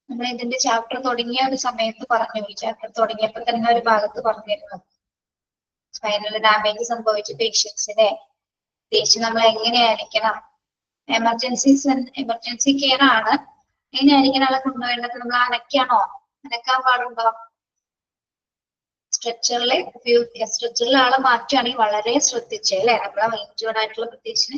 നമ്മൾ ഇതിന്റെ ചാപ്റ്റർ തുടങ്ങിയ ഒരു സമയത്ത് പറഞ്ഞു, ഈ ചാപ്റ്റർ തുടങ്ങിയപ്പോൾ തന്നെ ഒരു ഭാഗത്ത് പറഞ്ഞിരുന്നു സ്പൈനൽ ഡാമേജ് സംഭവിച്ച പേഷ്യൻസിനെ പ്രത്യേകിച്ച് നമ്മൾ എങ്ങനെയായിരിക്കണം എമർജൻസി കെയർ ആണ്, എങ്ങനെയായിരിക്കണം ആളെ കൊണ്ടുപോകേണ്ടത്? നമ്മൾ അനക്കാണോ അനക്കാൻ പാടുണ്ടോ? സ്ട്രെച്ചറിൽ ആളെ മാറ്റുകയാണെങ്കിൽ വളരെ ശ്രദ്ധിച്ച് അല്ലെ. നമ്മളെ ഇഞ്ചേർഡ് ആയിട്ടുള്ള പ്രത്യേകിച്ച്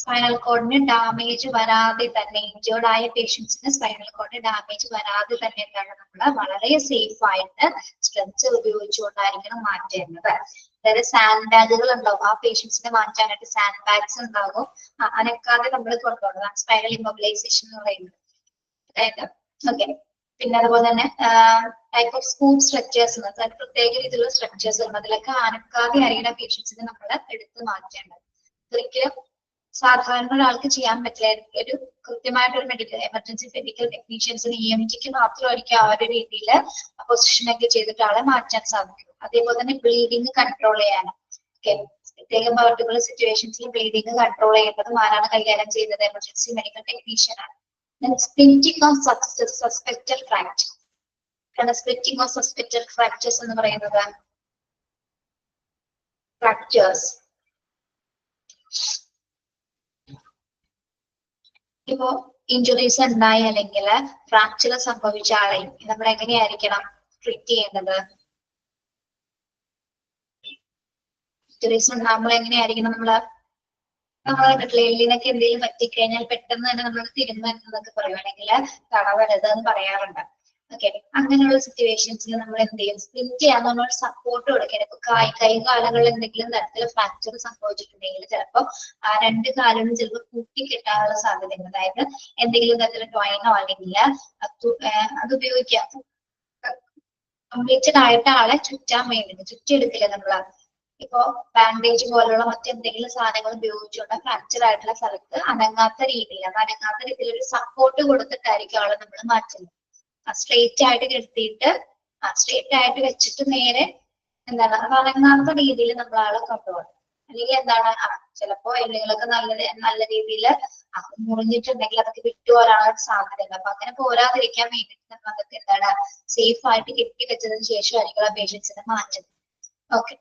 സ്പൈനൽ കോഡിന് ഡാമേജ് വരാതെ തന്നെ, ഇഞ്ചേർഡ് ആയ പേഷ്യൻസിന് സ്പൈനൽ കോഡിന് ഡാമേജ് വരാതെ തന്നെ എന്താണ് നമ്മൾ വളരെ സേഫ് ആയിട്ട് സ്ട്രെച്ചർ ഉപയോഗിച്ചുകൊണ്ടായിരിക്കണം മാറ്റേണ്ടത്. അതായത് സാൻഡ് ബാഗുകൾ ഉണ്ടാവും, ആ പേഷ്യൻസിനെ മാറ്റാനായിട്ട് സാൻഡ് ബാഗ്സ് ഉണ്ടാകും. അനക്കാതെ നമ്മൾ കൊണ്ടുപോകണം, സ്പൈനൽ ഇമ്മൊബിലൈസേഷൻ എന്ന് പറയുന്നത്. ഓക്കെ. പിന്നെ അതുപോലെ തന്നെ ടൈപ്പ് ഓഫ് സ്കൂപ്പ് സ്ട്രക്ചേഴ്സ്, പ്രത്യേക രീതിയിലുള്ള സ്ട്രക്ചേഴ്സ് ഉണ്ട്. അതിലൊക്കെ അനക്കാതെ അറിയുന്ന പേഷ്യൻസിനെ നമ്മൾ എടുത്ത് മാറ്റേണ്ടത്. ഒരിക്കലും സാധാരണ ഒരാൾക്ക് ചെയ്യാൻ പറ്റില്ല. ഒരു കൃത്യമായിട്ടൊരു എമർജൻസി മെഡിക്കൽ ടെക്നീഷ്യൻസിന് EMTക്ക് മാത്രമായിരിക്കും ആ ഒരു രീതിയിൽ പൊസിഷനൊക്കെ ചെയ്തിട്ട് ആളെ മാറ്റാൻ സാധിക്കും. അതേപോലെ തന്നെ ബ്ലീഡിങ് കൺട്രോൾ ചെയ്യാനും ഓക്കെ, പ്രത്യേകം പർട്ടിക്കുലർ സിറ്റുവേഷൻസിൽ ബ്ലീഡിങ് കൺട്രോൾ ചെയ്യേണ്ടത് ആരാണ് കൈകാര്യം ചെയ്യുന്നത്? എമർജൻസി മെഡിക്കൽ ടെക്നീഷ്യൻ ആണ്. Splitting of suspected fracture. Splitting of suspected fractures എന്ന് പറയുന്നത് ഫ്രാക്ചേഴ്സ് ഇപ്പോ ഇഞ്ചുറീസ് ഉണ്ടായി അല്ലെങ്കിൽ ഫ്രാക്ചർ സംഭവിച്ച ആളെ നമ്മൾ എങ്ങനെയായിരിക്കണം ട്രീറ്റ് ചെയ്യേണ്ടത്? ഇഞ്ചുറീസ് ഉണ്ടാകുമ്പോൾ എങ്ങനെയായിരിക്കണം നമ്മളെ എല്ലിനൊക്കെ എന്തെങ്കിലും പറ്റിക്കഴിഞ്ഞാൽ പെട്ടെന്ന് തന്നെ നമ്മൾ തിരുമ്മെന്നൊക്കെ പറയുവാണെങ്കിൽ തടവരുത് എന്ന് പറയാറുണ്ട്. ഓക്കെ, അങ്ങനെയുള്ള സിറ്റുവേഷൻസിൽ നമ്മൾ എന്ത് ചെയ്യും? സ്പ്ലിറ്റ് ചെയ്യാൻ നമ്മൾ സപ്പോർട്ട് കൊടുക്കണം. ഇപ്പൊ കൈകാലുകളിൽ എന്തെങ്കിലും തരത്തിൽ ഫ്രാക്ചർ സംഭവിച്ചിട്ടുണ്ടെങ്കിൽ ചിലപ്പോൾ ആ രണ്ട് കാലുകളും ചിലപ്പോൾ കൂട്ടിക്കെട്ടാനുള്ള സാധ്യതയുണ്ട്. അതായത് എന്തെങ്കിലും തരത്തിൽ ടോയിനോ അല്ലെങ്കിൽ അത് ഉപയോഗിക്കാം. കംപ്ലീറ്റഡ് ആയിട്ട് ആളെ ചുറ്റാൻ വേണ്ടി ചുറ്റിയെടുക്കില്ല നമ്മൾ. ഇപ്പോ ബാൻഡേജ് പോലുള്ള മറ്റെന്തെങ്കിലും സാധനങ്ങൾ ഉപയോഗിച്ചുകൊണ്ട് ഫ്രാക്ചർ ആയിട്ടുള്ള സ്ഥലത്ത് അനങ്ങാത്ത രീതിയിൽ ഒരു സപ്പോർട്ട് കൊടുത്തിട്ടായിരിക്കും ആളെ നമ്മൾ മാറ്റുന്നത്. സ്ട്രെയിറ്റ് ആയിട്ട് കെടുത്തിയിട്ട് സ്ട്രെയിറ്റ് ആയിട്ട് വെച്ചിട്ട് നേരെ എന്താണ് അനങ്ങാത്ത രീതിയിൽ നമ്മൾ ആളെ കൊണ്ടുപോകണം. അല്ലെങ്കിൽ എന്താണ് ചിലപ്പോ എല്ലുകളൊക്കെ നല്ല രീതിയിൽ മുറിഞ്ഞിട്ടുണ്ടെങ്കിൽ അതൊക്കെ വിട്ടുപോരാനുള്ള സാധ്യതയുണ്ട്. അപ്പൊ അങ്ങനെ പോരാതിരിക്കാൻ വേണ്ടിയിട്ട് നമ്മൾ അതൊക്കെ എന്താണ് സേഫ് ആയിട്ട് കെട്ടി വെച്ചതിന് ശേഷമായിരിക്കും ആ പേഷ്യൻസിനെ മാറ്റുന്നത്. ഓക്കെ,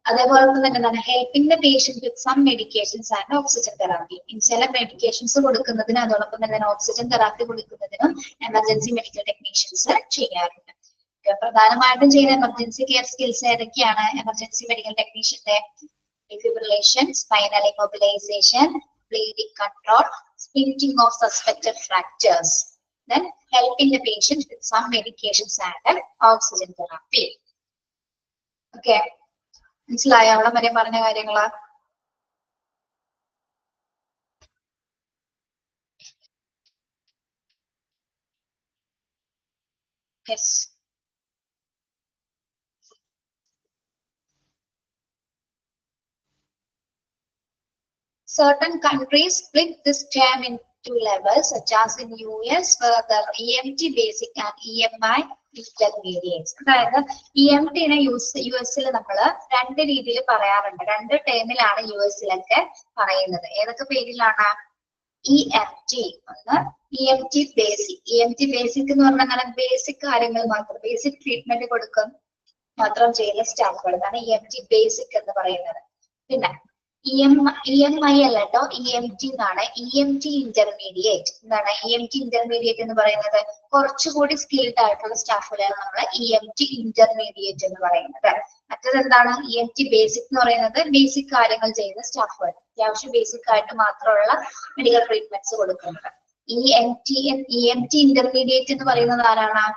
അതേപോലെ തന്നെ എന്താണ് helping the patient with some medications and oxygen therapy. ചില മെഡിക്കേഷൻസ് കൊടുക്കുന്നതിന് അതോടൊപ്പം തന്നെ ഓക്സിജൻ തെറാപ്പി കൊടുക്കുന്നതിനും എമർജൻസി മെഡിക്കൽ ടെക്നീഷ്യൻസ് ചെയ്യാറുണ്ട്. പ്രധാനമായിട്ടും ചെയ്യുന്ന എമർജൻസി കെയർ സ്കിൽസ് ഏതൊക്കെയാണ്? എമർജൻസി മെഡിക്കൽ ടെക്നീഷ്യന്റെ defibrillation, spinal immobilization, bleeding control, splitting of suspected fractures, then helping the patient with some medications and oxygen therapy. Okay, മനസ്സിലായോ അവിടെ വരെ പറഞ്ഞ കാര്യങ്ങള്? Yes. Certain countries split this term into levels, such as in US, where the EMT basic and EMI intermediates. അതായത് EMT-നെ US-ൽ നമ്മൾ രണ്ട് രീതിയിൽ പറയാറുണ്ട്. രണ്ട് ടേമിലാണ് US-ലൊക്കെ പറയുന്നത്. ഏതൊക്കെ പേരിലാണ്? EMT ഒന്ന്, EMT basic. EMT basic എന്ന് പറഞ്ഞാൽ ബേസിക് കാര്യങ്ങൾ മാത്രം, ബേസിക് ട്രീറ്റ്മെന്റ് കൊടുക്കും മാത്രം ചെയ്യുന്ന സ്റ്റാഫുകൾ. അതാണ് EMT basic എന്ന് പറയുന്നത്. പിന്നെ EMI അല്ല കേട്ടോ, EMT എന്നാണ്. EMT intermediate. എന്താണ് EMT ഇന്റർമീഡിയറ്റ് എന്ന് പറയുന്നത്? കുറച്ചുകൂടി സ്കിൽഡ് ആയിട്ടുള്ള സ്റ്റാഫുകളാണ് നമ്മൾ EMT ഇന്റർമീഡിയറ്റ് എന്ന് പറയുന്നത്. മറ്റത് എന്താണ്? EMT ബേസിക് എന്ന് പറയുന്നത് ബേസിക് കാര്യങ്ങൾ ചെയ്യുന്ന സ്റ്റാഫുകൾ, അത്യാവശ്യം ബേസിക് ആയിട്ട് മാത്രമുള്ള മെഡിക്കൽ ട്രീറ്റ്മെന്റ്സ് കൊടുക്കുന്നത്. EMT ഇന്റർമീഡിയറ്റ് എന്ന് പറയുന്നത് ആരാണ്?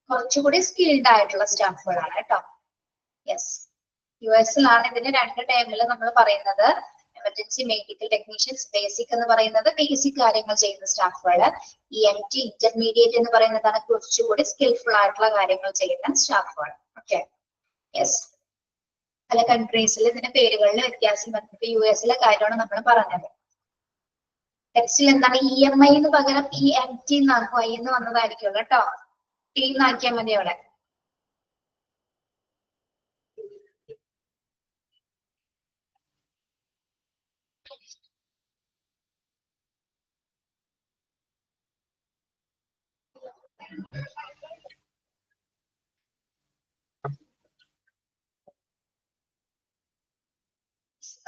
കുറച്ചുകൂടി സ്കിൽഡ് ആയിട്ടുള്ള സ്റ്റാഫുകളാണ് കേട്ടോ. യെസ്, US-ലാണ് ഇതിന് രണ്ട് ടൈമിൽ നമ്മൾ പറയുന്നത്. എമർജൻസി മെഡിക്കൽ ടെക്നീഷ്യൻസ് ബേസിക് എന്ന് പറയുന്നത് ബേസിക് കാര്യങ്ങൾ ചെയ്യുന്ന സ്റ്റാഫുകൾ. EMT ഇന്റർമീഡിയറ്റ് എന്ന് പറയുന്നതാണ് കുറച്ചുകൂടി സ്കിൽഫുൾ ആയിട്ടുള്ള കാര്യങ്ങൾ ചെയ്യുന്ന സ്റ്റാഫുകൾ. Okay, yes. പല കൺട്രീസിൽ ഇതിന്റെ പേരുകളിൽ വ്യത്യാസം വന്നിട്ട് US-ലെ കാര്യമാണ് നമ്മൾ പറഞ്ഞത്. ടെക്സ്റ്റിൽ എന്താണ് EMI എന്ന് പകരം EMT എന്നാക്കും, I എന്ന് വന്നതായിരിക്കും കേട്ടോ. T എന്നാക്കിയാൽ മതി അവിടെ.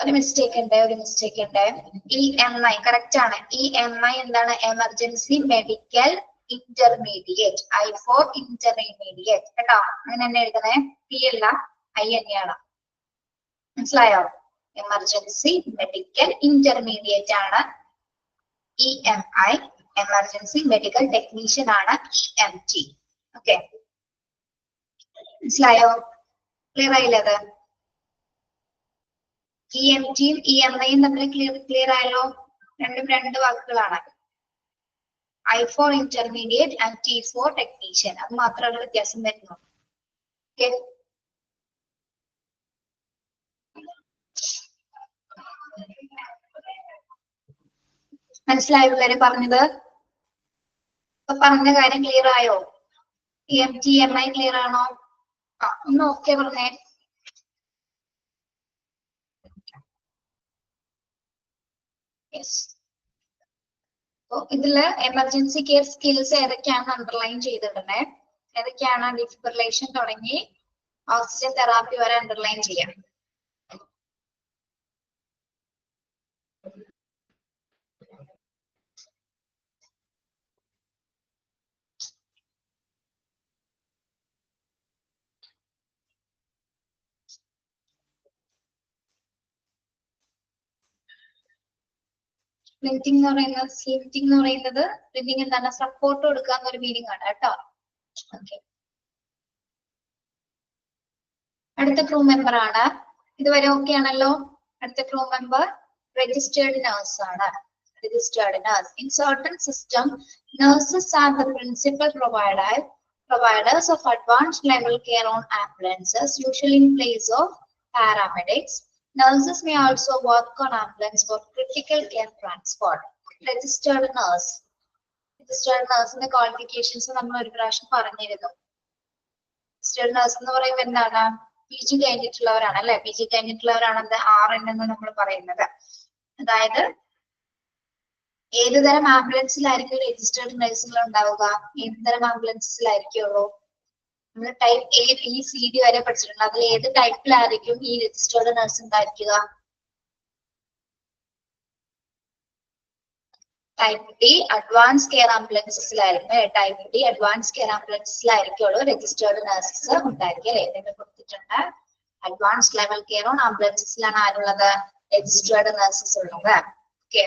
ഒരു മിസ്റ്റേക്ക് ഉണ്ട്. EMI കറക്റ്റ് ആണ്. EMI എന്താണ്? Emergency medical intermediate. I for intermediate. കേട്ടോ അങ്ങനെ തന്നെ എഴുതണേ. P അല്ല I തന്നെയാണ്. മനസ്സിലായോ? എമർജൻസി മെഡിക്കൽ ഇന്റർമീഡിയറ്റ് ആണ് EMI. എമർജൻസി മെഡിക്കൽ ടെക്നീഷ്യൻ ആണ് EMT. ഓക്കെ, മനസ്സിലായോ? ക്ലിയർ ആയില്ലത്? EMTയും EMIയും തമ്മിൽ ക്ലിയർ ആയല്ലോ? രണ്ടും രണ്ട് വാക്കുകളാണ്. I for intermediate and T for technician. അത് മാത്രമാണ് വ്യത്യാസം വരുന്നത്. ഓക്കെ, മനസ്സിലായോ പിള്ളേരെ പറഞ്ഞത്? ഇപ്പൊ പറഞ്ഞ കാര്യം ക്ലിയർ ആയോ? EMT EMI ക്ലിയർ ആണോ? ഒന്ന് ഓക്കെ പറഞ്ഞേ. ഇതില് എമർജൻസി കെയർ സ്കിൽസ് ഏതൊക്കെയാണ് അണ്ടർലൈൻ ചെയ്തിട്ടുണ്ടേ. ഏതൊക്കെയാണ്? ഡിഫിബ്രിലേഷൻ തുടങ്ങി ഓക്സിജൻ തെറാപ്പി വരെ അണ്ടർലൈൻ ചെയ്യാം. സ്പ്ലിന്റിംഗ് എന്ന് പറയുന്നത് സ്പ്ലിന്റിംഗ് എന്താണ്? സപ്പോർട്ട് കൊടുക്കുക എന്നൊരു മീനിങ് ആണ് കേട്ടോ. ഓക്കെ, അടുത്ത ക്രൂ മെമ്പർ ആണ്. ഇതുവരെ ഓക്കെ ആണല്ലോ? അടുത്ത ക്രൂ മെമ്പർ registered nurse ആണ്. Registered nurse. In certain system, nurses are the principal providers of advanced level care on ambulances, usually in place of paramedics. Nurses may also work on ambulance for critical care transport. Registered nurse. Registered nurse ന്റെ qualifications നമ്മൾ ഒരു പ്രാവശ്യം പറഞ്ഞിരുന്നു. Registered nurse എന്ന് പറയുമ്പോൾ എന്താണ്? PG കഴിഞ്ഞിട്ടുള്ളവരാണ് അല്ലെ? PG കഴിഞ്ഞിട്ടുള്ളവരാണ് എന്താ RN എന്ന് നമ്മൾ പറയുന്നത്. അതായത് ഏതുതരം ആംബുലൻസിലായിരിക്കും രജിസ്റ്റേർഡ് നഴ്സുകൾ ഉണ്ടാവുക? ഏതുതരം ആംബുലൻസിലായിരിക്കുള്ളൂ? നമ്മൾ type A B C D വരെ പഠിച്ചിട്ടുണ്ട്. അതിൽ ഏത് ടൈപ്പിലായിരിക്കും ഈ രജിസ്റ്റേർഡ് നഴ്സ് ഉണ്ടായിരിക്കുക? ടൈപ്പ് D അഡ്വാൻസ് കെയർ ആംബുലൻസിലായിരിക്കും. ടൈപ്പ് D അഡ്വാൻസ് കെയർ ആംബുലൻസിലായിരിക്കുള്ളൂ രജിസ്റ്റേർഡ് നഴ്സസ് ഉണ്ടായിരിക്കുക. ഏതൊക്കെ കൊടുത്തിട്ടുണ്ട്? അഡ്വാൻസ് ലെവൽ കെയർ ഓൺ ആംബുലൻസിലാണ് ആരുള്ളത്? രജിസ്റ്റേർഡ് നഴ്സസ് ഉള്ളത്. ഓക്കെ,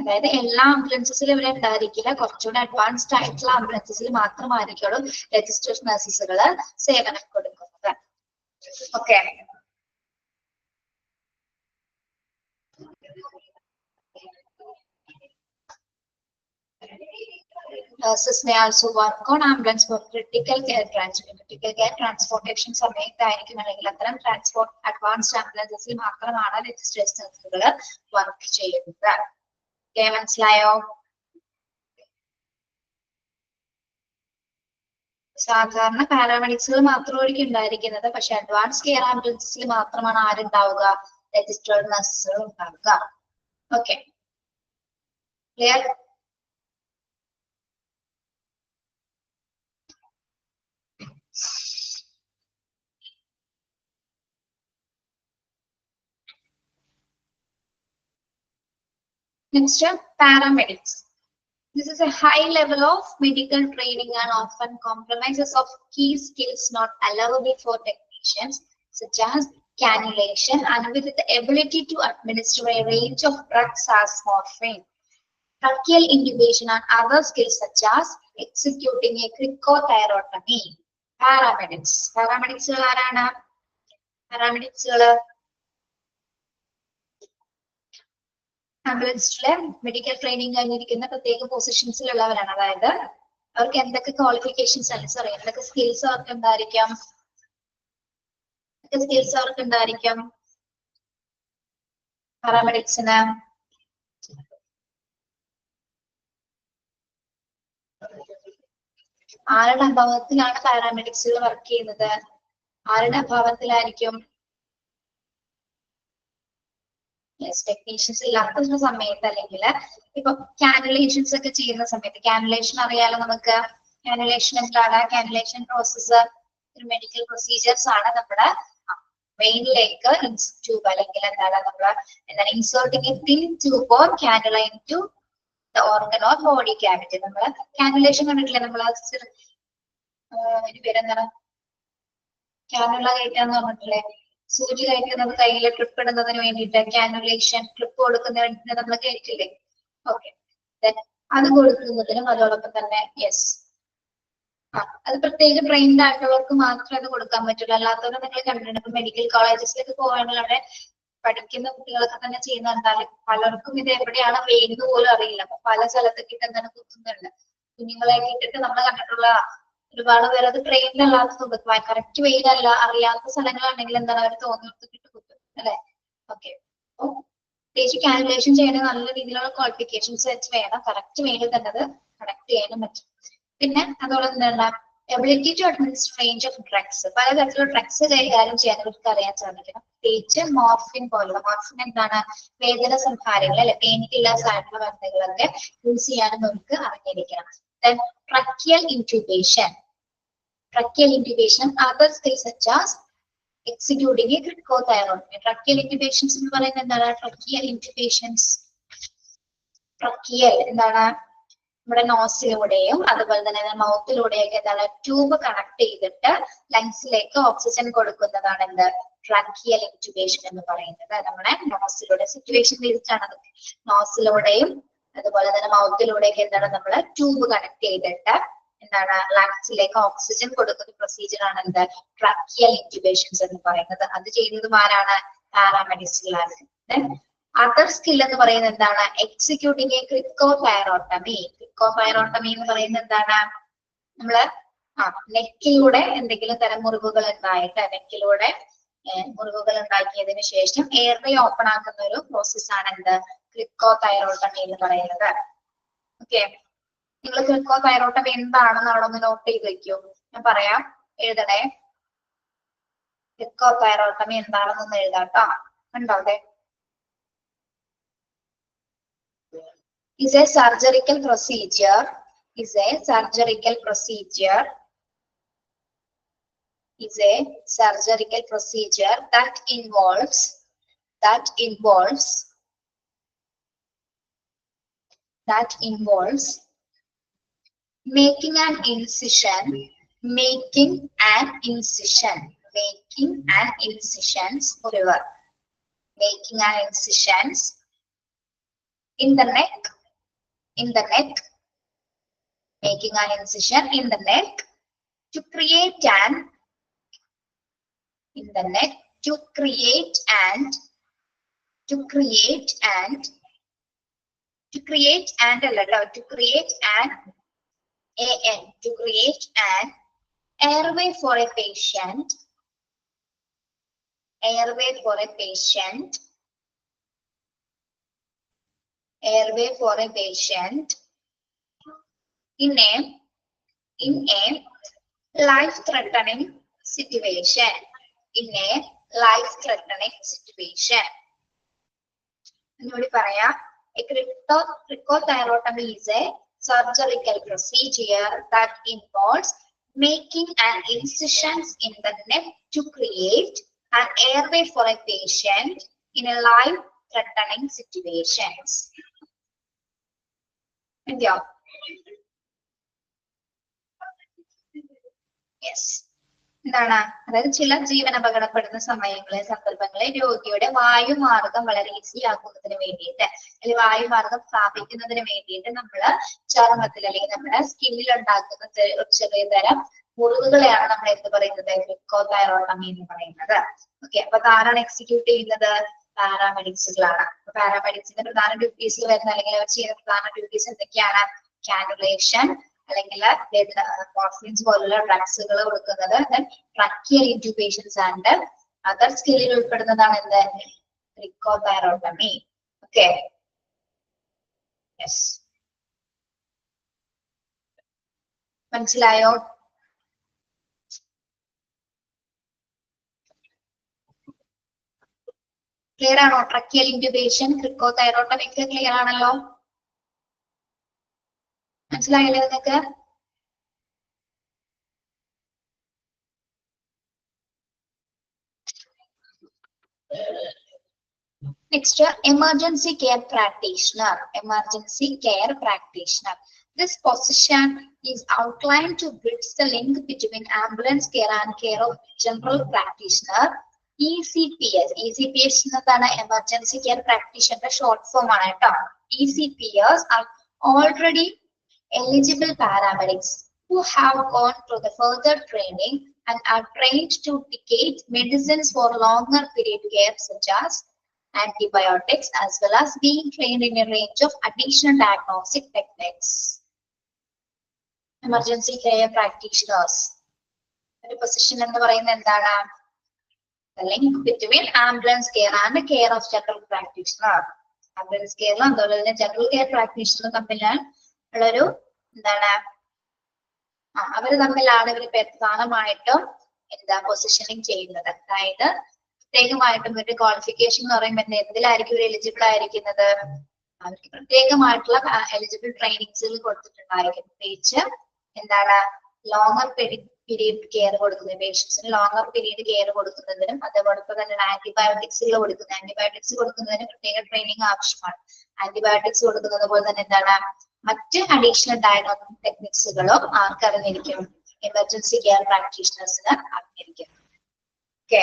അതായത് എല്ലാ ആംബുലൻസിലും ഇവിടെ ഉണ്ടായിരിക്കില്ല. കുറച്ചുകൂടി അഡ്വാൻസ്ഡ് ആയിട്ടുള്ള ആംബുലൻസിൽ മാത്രമായിരിക്കുള്ളൂ രജിസ്റ്റേർഡ് നഴ്സസുകൾ സേവനം കൊടുക്കുന്നത്. Okay, nurses may also work on ambulance for critical care transport. Critical care transportation സമയത്തായിരിക്കും അല്ലെങ്കിൽ അത്തരം ട്രാൻസ്പോർട്ട് അഡ്വാൻസ്ഡ് ആംബുലൻസിൽ മാത്രമാണ് രജിസ്റ്റേർഡ് നഴ്സുകൾ വർക്ക് ചെയ്യുന്നത്. ഓക്കെ, മനസ്സിലായോ? സാധാരണ പാരാമെഡിക്സുകൾ മാത്രമായിരിക്കും ഉണ്ടായിരിക്കുന്നത്. പക്ഷെ അഡ്വാൻസ് കെയർ ആംബുലൻസിൽ മാത്രമാണ് ആരുണ്ടാവുക? രജിസ്റ്റേർഡ് നഴ്സുകൾ ഉണ്ടാവുക. Okay, clear? Next, paramedics. This is a high level of medical training and often compromises of key skills not allowable for technicians, such as cannulation, and with the ability to administer a range of drugs as morphine, tracheal intubation, and other skills such as executing a cricothyrotomy. Paramedics. Paramedics ആരാണ്? പാരാമെഡിക്സുകൾ ആംബുലൻസിലെ medical training കഴിഞ്ഞിരിക്കുന്ന പ്രത്യേക പൊസിഷൻസിലുള്ളവരാണ്. അതായത് അവർക്ക് എന്തൊക്കെ qualifications ആണ്? Sorry, എന്തൊക്കെ skills അവർക്ക് ഉണ്ടായിരിക്കാം? പാരാമെഡിക്സിന് ആരുടെ അഭാവത്തിലാണ് പാരാമെഡിക്സുകൾ വർക്ക് ചെയ്യുന്നത്? ആരുടെ അഭാവത്തിലായിരിക്കും? ടെക്നീഷ്യൻസ് ഇല്ലാത്ത സമയത്ത് അല്ലെങ്കിൽ ഇപ്പൊ കാനുലേഷൻസ് ഒക്കെ ചെയ്യുന്ന സമയത്ത്, കാനുലേഷൻ അറിയാലോ നമുക്ക്. കാനുലേഷൻ എന്താണ്? കാനുലേഷൻ പ്രോസസ്സ് ഒരു മെഡിക്കൽ പ്രൊസീജിയേഴ്സ് ആണ്. നമ്മുടെ വെയിനിലേക്ക് ട്യൂബ് അല്ലെങ്കിൽ എന്താണ് നമ്മള് എന്താണ് inserting thin tube or cannula into the organ or body cavity. നമ്മള് കാനുലേഷൻ കണ്ടിട്ടില്ലേ? നമ്മൾ അതിന്റെ പേരെന്താണ്, കാനുല കയറ്റാന്ന് പറഞ്ഞിട്ടില്ലേ? സൂചി കയറ്റുന്നത് കയ്യില് ട്രിപ്പ് ഇടുന്നതിന് വേണ്ടിയിട്ട് കാനുലേഷൻ, ട്രിപ്പ് കൊടുക്കുന്നതിന് നമ്മൾ കയറ്റില്ലേ? ഓക്കെ, അത് കൊടുക്കുന്നതിനും അതോടൊപ്പം തന്നെ യെസ്, അത് പ്രത്യേക ട്രെയിൻഡ് ആയിട്ടുള്ളവർക്ക് മാത്രമേ അത് കൊടുക്കാൻ പറ്റുള്ളൂ. അല്ലാത്തവരെ നിങ്ങൾ കണ്ടിട്ടുണ്ട്. ഇപ്പൊ മെഡിക്കൽ കോളേജസിലേക്ക് പോകാനുള്ള അവിടെ പഠിക്കുന്ന കുട്ടികളൊക്കെ തന്നെ ചെയ്യുന്നുണ്ടാലും പലർക്കും ഇത് എവിടെയാണ് വെയിന്ന് പോലും അറിയില്ല. അപ്പൊ പല സ്ഥലത്തൊക്കെ എന്താണ് കുത്തുന്നുണ്ട്. കുഞ്ഞുങ്ങളെ ഇട്ടിട്ട് നമ്മൾ കണ്ടിട്ടുള്ള ഒരുപാട് പേര് അത് ട്രെയിൻഡ് അല്ലാത്തതുണ്ട്. കറക്റ്റ് വെയിലല്ല അറിയാത്ത സ്ഥലങ്ങളാണെങ്കിൽ എന്താണ് അവർ തോന്നിട്ട് കുത്തും അല്ലെ? ഓക്കെ, അപ്പൊ ബേസിക് കാൽക്കുലേഷൻ ചെയ്യണ നല്ല രീതിയിലുള്ള ക്വാളിഫിക്കേഷൻസ് വെച്ച് വേണം കറക്റ്റ് വെയിൽ തന്നെ അത് കറക്റ്റ് ചെയ്യാനും പറ്റും. പിന്നെ അതുപോലെ എന്താണ് ability to administer range of drugs, പലതരത്തിലുള്ള ഡ്രഗ്സ് കൈകാര്യം ചെയ്യാൻ ഇവർക്ക് അറിയാൻ സാധിക്കണം. പ്രത്യേകിച്ച് മോർഫിൻ പോലുള്ള, മോർഫിൻ എന്താണ് വേദന സംഹാരങ്ങൾ അല്ലെ, പെയിൻ കില്ലേഴ്സ് ആയിട്ടുള്ള മരുന്നുകളൊക്കെ യൂസ് ചെയ്യാനും നമുക്ക് അറിഞ്ഞിരിക്കണം. Then tracheal intubation, other skills such as executing a cricothyrotomy. Tracheal intubations എന്ന് പറയുന്നത് എന്താണ്? tracheal intubations, tracheal എന്താണ് നമ്മുടെ നോസിലൂടെയും അതുപോലെ തന്നെ മൗത്തിലൂടെയൊക്കെ എന്താണ് ട്യൂബ് കണക്ട് ചെയ്തിട്ട് ലങ്സിലേക്ക് ഓക്സിജൻ കൊടുക്കുന്നതാണ് എന്ത് ട്രാക്കിയൽ ഇൻറ്റുബേഷൻ എന്ന് പറയുന്നത്. നമ്മുടെ നോസിലൂടെ സിറ്റുവേഷൻ ചെയ്തിട്ടാണ് അതൊക്കെ. നോസിലൂടെയും അതുപോലെ തന്നെ മൗത്തിലൂടെയൊക്കെ എന്താണ് നമ്മൾ ട്യൂബ് കണക്ട് ചെയ്തിട്ട് എന്താണ് ലങ്സിലേക്ക് ഓക്സിജൻ കൊടുക്കുന്ന പ്രൊസീജിയർ ആണ് എന്ത് ട്രാക്കിയൽ ഇൻറ്റുബേഷൻസ് എന്ന് പറയുന്നത്. അത് ചെയ്യുന്നതും ആരാണ്? പാരാമെഡിസിനിലാണ്. അതർ സ്കിൽ എന്ന് പറയുന്നത് എന്താണ്? Executing A ക്രിക്കോതൈറോട്ടമി. ക്രിക്കോതൈറോട്ടമി എന്ന് പറയുന്നത് എന്താണ്? നമ്മള് നെക്കിലൂടെ എന്തെങ്കിലും തരം മുറിവുകൾ ഉണ്ടായിട്ട് നെക്കിലൂടെ മുറിവുകൾ ഉണ്ടാക്കിയതിനു ശേഷം എയർവേ ഓപ്പൺ ആക്കുന്ന ഒരു പ്രോസസ് ആണ് എന്ത് ക്രിക്കോതൈറോട്ടമി എന്ന് പറയുന്നത്. ഓക്കെ, നിങ്ങൾ ക്രിക്കോതൈറോട്ടമി എന്താണെന്ന് അവിടെ ഒന്ന് നോട്ട് ചെയ്ത് വെക്കൂ. ഞാൻ പറയാം, എഴുതണേ. ക്രിക്കോതൈറോട്ടമി എന്താണെന്നൊന്ന് എഴുതാട്ടോ. ഉണ്ടോ അവിടെ? is a surgical procedure that involves making an incision in the neck, making an incision in the neck to create and airway for a patient in a life-threatening situation. A cricothyrotomy is a surgical procedure that involves making an incision in the neck to create an airway for a patient in a life-threatening situations. Yes. എന്താണ്? അതായത് ചില ജീവൻ അപകടപ്പെടുന്ന സന്ദർഭങ്ങളിൽ രോഗിയുടെ വായുമാർഗം വളരെ easy ആക്കുന്നതിന് വേണ്ടിയിട്ട് അല്ലെങ്കിൽ വായുമാർഗം സ്ഥാപിക്കുന്നതിന് വേണ്ടിയിട്ട് നമ്മള് ചർമ്മത്തിൽ അല്ലെങ്കിൽ നമ്മുടെ സ്കിന്നിൽ ഉണ്ടാക്കുന്ന ചെറിയ തരം മുറിവുകളെയാണ് നമ്മൾ എന്ത് പറയുന്നത് ക്രിക്കോതൈറോട്ടമി എന്ന് പറയുന്നത്. ഓക്കെ, അപ്പൊ ആരാണ് എക്സിക്യൂട്ട് ചെയ്യുന്നത്? പാരാമെഡിക്സുകളാണ്. പാരാമെഡിക്സിന്റെ പ്രധാന ഡ്യൂട്ടീസിൽ വരുന്ന അല്ലെങ്കിൽ അവർ ചെയ്യുന്ന പ്രധാന ഡ്യൂട്ടീസ് എന്തൊക്കെയാണ്? കാനുലേഷൻ അല്ലെങ്കിൽ മോർഫിൻസ് പോലുള്ള ഡ്രഗ്സുകൾ കൊടുക്കുന്നത്, ട്രാക്കിയൽ ഇൻറ്റുബേഷൻസ് ആൻഡ് അതർ സ്കില്ലിൽ ഉൾപ്പെടുന്നതാണ് എന്ത് ക്രിക്കോതൈറോട്ടമി. ഓക്കെ, യെസ്, മനസ്സിലായോ? ക്ലിയർ ആണോ? ട്രാക്കിയൽ ഇൻറ്റുബേഷൻ, ക്രിക്കോതൈറോട്ടമി ഒക്കെ ക്ലിയർ ആണല്ലോ? മനസ്സിലായല്ലോ നിങ്ങൾക്ക്? Next, emergency care practitioner. Emergency care practitioner. This position is outlined to bridge the link between ambulance care and care of general practitioner. ECPS. ECPS എന്നതാണ് emergency care practitioner short form ആണ് കേട്ടോ. ECPS are already eligible paramedics who have gone through the further training and are trained to dictate medicines for longer period care such as antibiotics, as well as being trained in a range of additional diagnostic techniques. Emergency care practitioners. The position എന്ന് പറയുന്നത് എന്താണ്? The link between ambulance care and the care of general practitioner. Ambulance care അതുപോലെ തന്നെ general care practitioner തമ്മിലാണ് ഉള്ളൊരു എന്താണ് അവർ തമ്മിലാണ് ഇവർ പ്രധാനമായിട്ടും എന്താ പൊസിഷനിങ് ചെയ്യുന്നത്. അതായത് പ്രത്യേകമായിട്ടും ഇവരുടെ ക്വാളിഫിക്കേഷൻ എന്ന് പറയുമ്പോൾ എന്തിലായിരിക്കും ഇവർ എലിജിബിൾ ആയിരിക്കുന്നത്? അവർക്ക് പ്രത്യേകമായിട്ടുള്ള എലിജിബിൾ ട്രെയിനിങ്സുകൾ കൊടുത്തിട്ടുണ്ടായിരിക്കും. പ്രത്യേകിച്ച് എന്താണ് ലോങ്ങർ പീരീഡ് കെയർ കൊടുക്കുന്നത്, പേഷ്യൻസിന് ലോങ്ങർ പീരീഡ് കെയർ കൊടുക്കുന്നതിനും അതോടൊപ്പം തന്നെ ആന്റിബയോട്ടിക്സുകൾ കൊടുക്കുന്നതിന് പ്രത്യേക ട്രെയിനിങ് ആവശ്യമാണ്. ആന്റിബയോട്ടിക്സ് കൊടുക്കുന്നത് പോലെ തന്നെ എന്താണ് മറ്റ് അഡീഷണൽ ഡയഗ്നോസ്റ്റിക് ടെക്നിക്സുകളും ആർക്ക് അറിഞ്ഞിരിക്കും? എമർജൻസി കെയർ പ്രാക്ടീഷണേഴ്സിന് അറിഞ്ഞിരിക്കും. ഓക്കെ,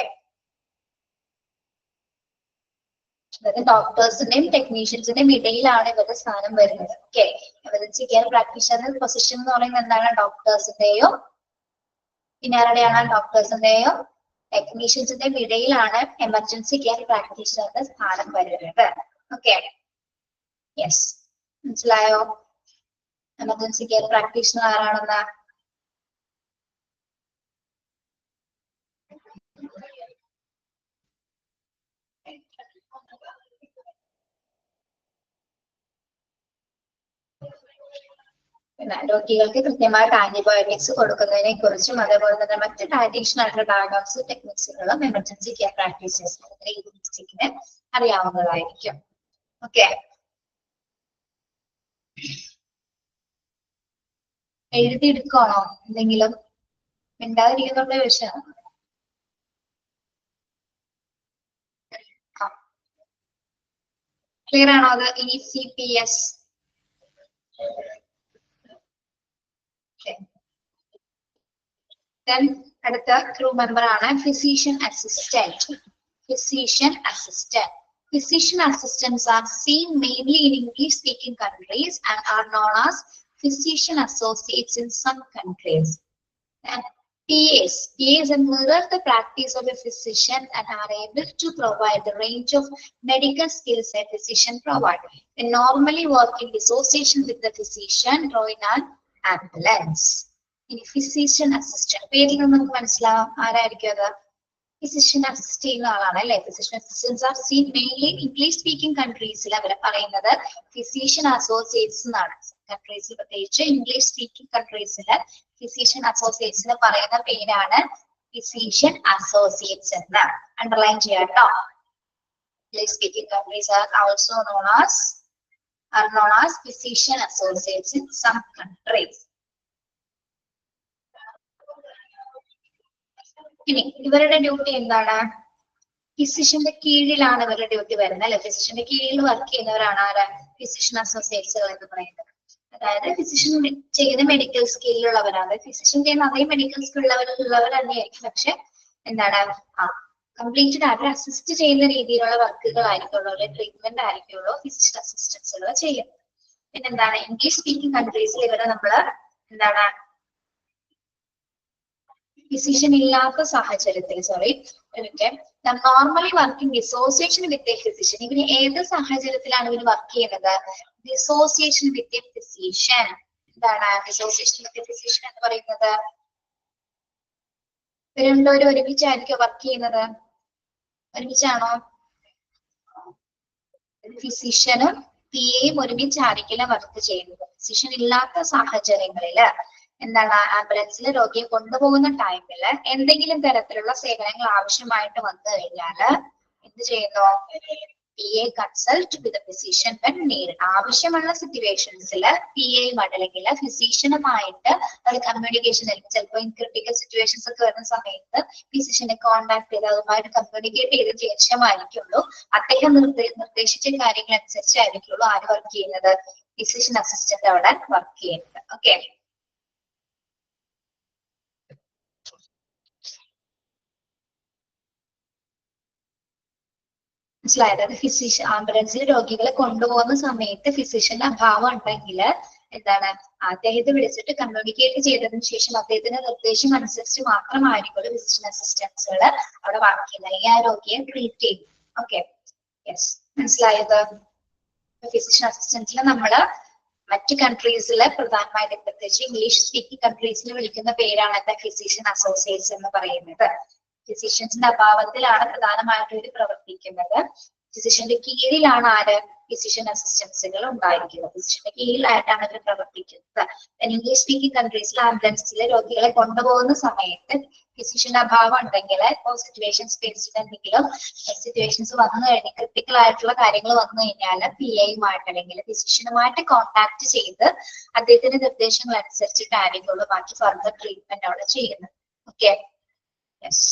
അതായത് ഡോക്ടേഴ്സിന്റെയും ടെക്നീഷ്യൻസിന്റെയും ഇടയിലാണ് ഇവരുടെ സ്ഥാനം വരുന്നത്. Okay, emergency care practitioner position എന്ന് പറയുന്നത് എന്താണ്? ഡോക്ടേഴ്സിന്റെയോ പിന്നെ ആരുടെയാണ്? ഡോക്ടേഴ്സിന്റെയോ ടെക്നീഷ്യൻസിന്റെയും ഇടയിലാണ് എമർജൻസി കെയർ പ്രാക്ടീഷണറുടെ സ്ഥാനം വരുന്നത്. ഓക്കെ, യെസ്, മനസ്സിലായോ? എമർജൻസി കെയർ പ്രാക്ടീഷണർ ആരാണെന്ന്? പിന്നെ രോഗികൾക്ക് കൃത്യമായിട്ട് ആന്റിബയോട്ടിക്സ് കൊടുക്കുന്നതിനെ കുറിച്ചും അതേപോലെ തന്നെ മറ്റ് അഡീഷണൽ ആയിട്ടുള്ള ഡയഗ്നോസ്റ്റിക് ടെക്നിക്സുകളും എമർജൻസി കെയർ പ്രാക്ടീഷണേഴ്സിന് അറിയാവുന്നതായിരിക്കും. ഓക്കെ, എഴുതിയെടുക്കണോ എന്തെങ്കിലും? മിണ്ടാതിരിക്കുന്നുള്ള വിഷയം. ക്ലിയർ ആണോ അത്? ECPS. Then അടുത്ത ക്രൂ മെമ്പർ ആണ് physician assistant. Physician assistant. Physician assistants are seen mainly in English-speaking countries and are known as physician associates in some countries. And PAs mirror the practice of a physician and are able to provide the range of medical skills a physician provides. They normally work in association with the physician or in an ambulance. In physician assistant, പേരിൽ നിന്ന് നമുക്ക് മനസ്സിലാവും ആരായിരിക്കും അത്? Physician assist ചെയ്യുന്ന ആളാണ് അല്ലെ? Physician assistants are seen mainly English speaking കൺട്രീസിൽ അവരെ പറയുന്നത് ഫിസിഷ്യൻ അസോസിയേറ്റ്സ് എന്നാണ്. കൺട്രീസിൽ പ്രത്യേകിച്ച് ഇംഗ്ലീഷ് സ്പീക്കിംഗ് കൺട്രീസിൽ ഫിസിഷ്യൻ അസോസിയേറ്റ്സിന് പറയുന്ന പേരാണ് ഫിസിഷ്യൻ അസോസിയേറ്റ്സ് എന്ന്. അണ്ടർലൈൻ ചെയ്യാം കേട്ടോ. English speaking countries are also known as physician associates in some countries. ഇനി ഇവരുടെ ഡ്യൂട്ടി എന്താണ്? ഫിസിഷ്യന്റെ കീഴിലാണ് ഇവരുടെ ഡ്യൂട്ടി വരുന്നത് അല്ലെ? ഫിസിഷ്യന്റെ കീഴിൽ വർക്ക് ചെയ്യുന്നവരാണ് ആര്? ഫിസിഷ്യൻ അസോസിയേറ്റ്സുകൾ എന്ന് പറയുന്നത്. അതായത് ഫിസിഷ്യൻ ചെയ്യുന്ന മെഡിക്കൽ സ്കില്ലുള്ളവരാണ്. ഫിസിഷ്യൻ ചെയ്യുന്ന അതേ മെഡിക്കൽ സ്കില്ലുള്ളവർ തന്നെയായിരിക്കും, പക്ഷെ എന്താണ് കംപ്ലീറ്റ് ആയിട്ട് അസിസ്റ്റ് ചെയ്യുന്ന രീതിയിലുള്ള വർക്കുകൾ ആയിരിക്കുള്ളൂ, അല്ലെങ്കിൽ ട്രീറ്റ്മെന്റ് ആയിരിക്കുള്ളൂ ഫിസിഷ്യൻ അസിസ്റ്റൻസുകൾ ചെയ്യുന്നത്. പിന്നെന്താണ് ഇംഗ്ലീഷ് സ്പീക്കിംഗ് കൺട്രീസിൽ ഇവരെ നമ്മള് എന്താണ് ഫിസിഷ്യൻ ഇല്ലാത്ത സാഹചര്യത്തിൽ normally working dissociation with a physician. ഇവര് ഏത് സാഹചര്യത്തിലാണ് ഇവര് വർക്ക് ചെയ്യുന്നത്? Dissociation with a physician. എന്താണ് ഡിസോസിയേഷൻ വിത്ത് എ ഫിസിഷ്യൻ എന്ന് പറയുന്നത്? ഇവരെല്ലാവരും ഒരുമിച്ചായിരിക്കും വർക്ക് ചെയ്യുന്നത്? ഒരുമിച്ചാണോ? ഫിസിഷ്യനും PAയും ഒരുമിച്ചായിരിക്കില്ല വർക്ക് ചെയ്യുന്നത്. ഫിസിഷ്യൻ ഇല്ലാത്ത സാഹചര്യങ്ങളില് എന്താണ് ആംബുലൻസിൽ രോഗിയെ കൊണ്ടുപോകുന്ന ടൈമില് എന്തെങ്കിലും തരത്തിലുള്ള സേവനങ്ങൾ ആവശ്യമായിട്ട് വന്നു കഴിഞ്ഞാല് എന്ത് ചെയ്യുന്നു? PA consult with the physician when needed. ആവശ്യമുള്ള സിറ്റുവേഷൻസിൽ PAയുമായിട്ട് അല്ലെങ്കിൽ ഫിസിഷ്യനുമായിട്ട് ഒരു കമ്മ്യൂണിക്കേഷൻ നൽകും. ചിലപ്പോൾ ക്രിട്ടിക്കൽ സിറ്റുവേഷൻസ് ഒക്കെ വരുന്ന സമയത്ത് ഫിസിഷ്യനെ കോൺടാക്ട് ചെയ്ത് അതുമായിട്ട് കമ്മ്യൂണിക്കേറ്റ് ചെയ്ത ശേഷമായിരിക്കുള്ളൂ അദ്ദേഹം നിർദ്ദേശിച്ച കാര്യങ്ങൾ അനുസരിച്ചായിരിക്കുള്ളൂ ആര് വർക്ക് ചെയ്യുന്നത്, ഫിസിഷ്യൻ അസിസ്റ്റന്റ് അവിടെ വർക്ക് ചെയ്യുന്നത്. ഓക്കെ, മനസ്സിലായത്? ഫിസിഷ്യൻ ആംബുലൻസിൽ രോഗികളെ കൊണ്ടുപോകുന്ന സമയത്ത് ഫിസിഷ്യന്റെ അഭാവം ഉണ്ടെങ്കിൽ എന്താണ്, അദ്ദേഹത്തെ വിളിച്ചിട്ട് കമ്മ്യൂണിക്കേറ്റ് ചെയ്തതിനു ശേഷം അദ്ദേഹത്തിന്റെ നിർദ്ദേശം അനുസരിച്ച് മാത്രമായിരിക്കും ഫിസിഷ്യൻ അസിസ്റ്റൻസുകൾ അവിടെ വർക്ക് ചെയ്യുന്നത്, അല്ലെങ്കിൽ ആ രോഗിയെ ട്രീറ്റ് ചെയ്യും. ഓക്കെ, യെസ്, മനസ്സിലായത്? ഫിസിഷ്യൻ അസിസ്റ്റൻസിൽ നമ്മള് മറ്റ് കൺട്രീസില് പ്രധാനമായിട്ടും പ്രത്യേകിച്ച് ഇംഗ്ലീഷ് സ്പീക്കിംഗ് കൺട്രീസിൽ വിളിക്കുന്ന പേരാണ് എന്താ, ഫിസിഷ്യൻ അസോസിയേറ്റ്സ് എന്ന് പറയുന്നത്. ഫിസിഷ്യൻസിന്റെ അഭാവത്തിലാണ് പ്രധാനമായിട്ടും ഇത് പ്രവർത്തിക്കുന്നത്. ഫിസിഷ്യന്റെ കീഴിലാണ് ആര്, ഫിസിഷ്യൻ അസിസ്റ്റൻസുകൾ ഉണ്ടായിരിക്കുന്നത്. ഫിസിഷ്യന്റെ കീഴിലായിട്ടാണ് ഇത് പ്രവർത്തിക്കുന്നത്. ഇംഗ്ലീഷ് സ്പീക്കിംഗ് കൺട്രീസിൽ ആംബുലൻസിലെ രോഗികളെ കൊണ്ടുപോകുന്ന സമയത്ത് ഫിസിഷ്യന്റെ അഭാവം ഉണ്ടെങ്കിൽ ഇപ്പോൾ സിറ്റുവേഷൻസ് ബേസ്ഡ് എന്തെങ്കിലും സിറ്റുവേഷൻസ് വന്നു കഴിഞ്ഞാൽ ക്രിട്ടിക്കൽ ആയിട്ടുള്ള കാര്യങ്ങൾ വന്നു കഴിഞ്ഞാൽ PAയുമായിട്ട് അല്ലെങ്കിൽ ഫിസിഷ്യനുമായിട്ട് കോൺടാക്ട് ചെയ്ത് അദ്ദേഹത്തിന്റെ നിർദ്ദേശങ്ങൾ അനുസരിച്ചിട്ടായിരിക്കുള്ളൂ ബാക്കി ഫർദർ ട്രീറ്റ്മെന്റ് അവിടെ ചെയ്യുന്നത്. ഓക്കെ, യെസ്,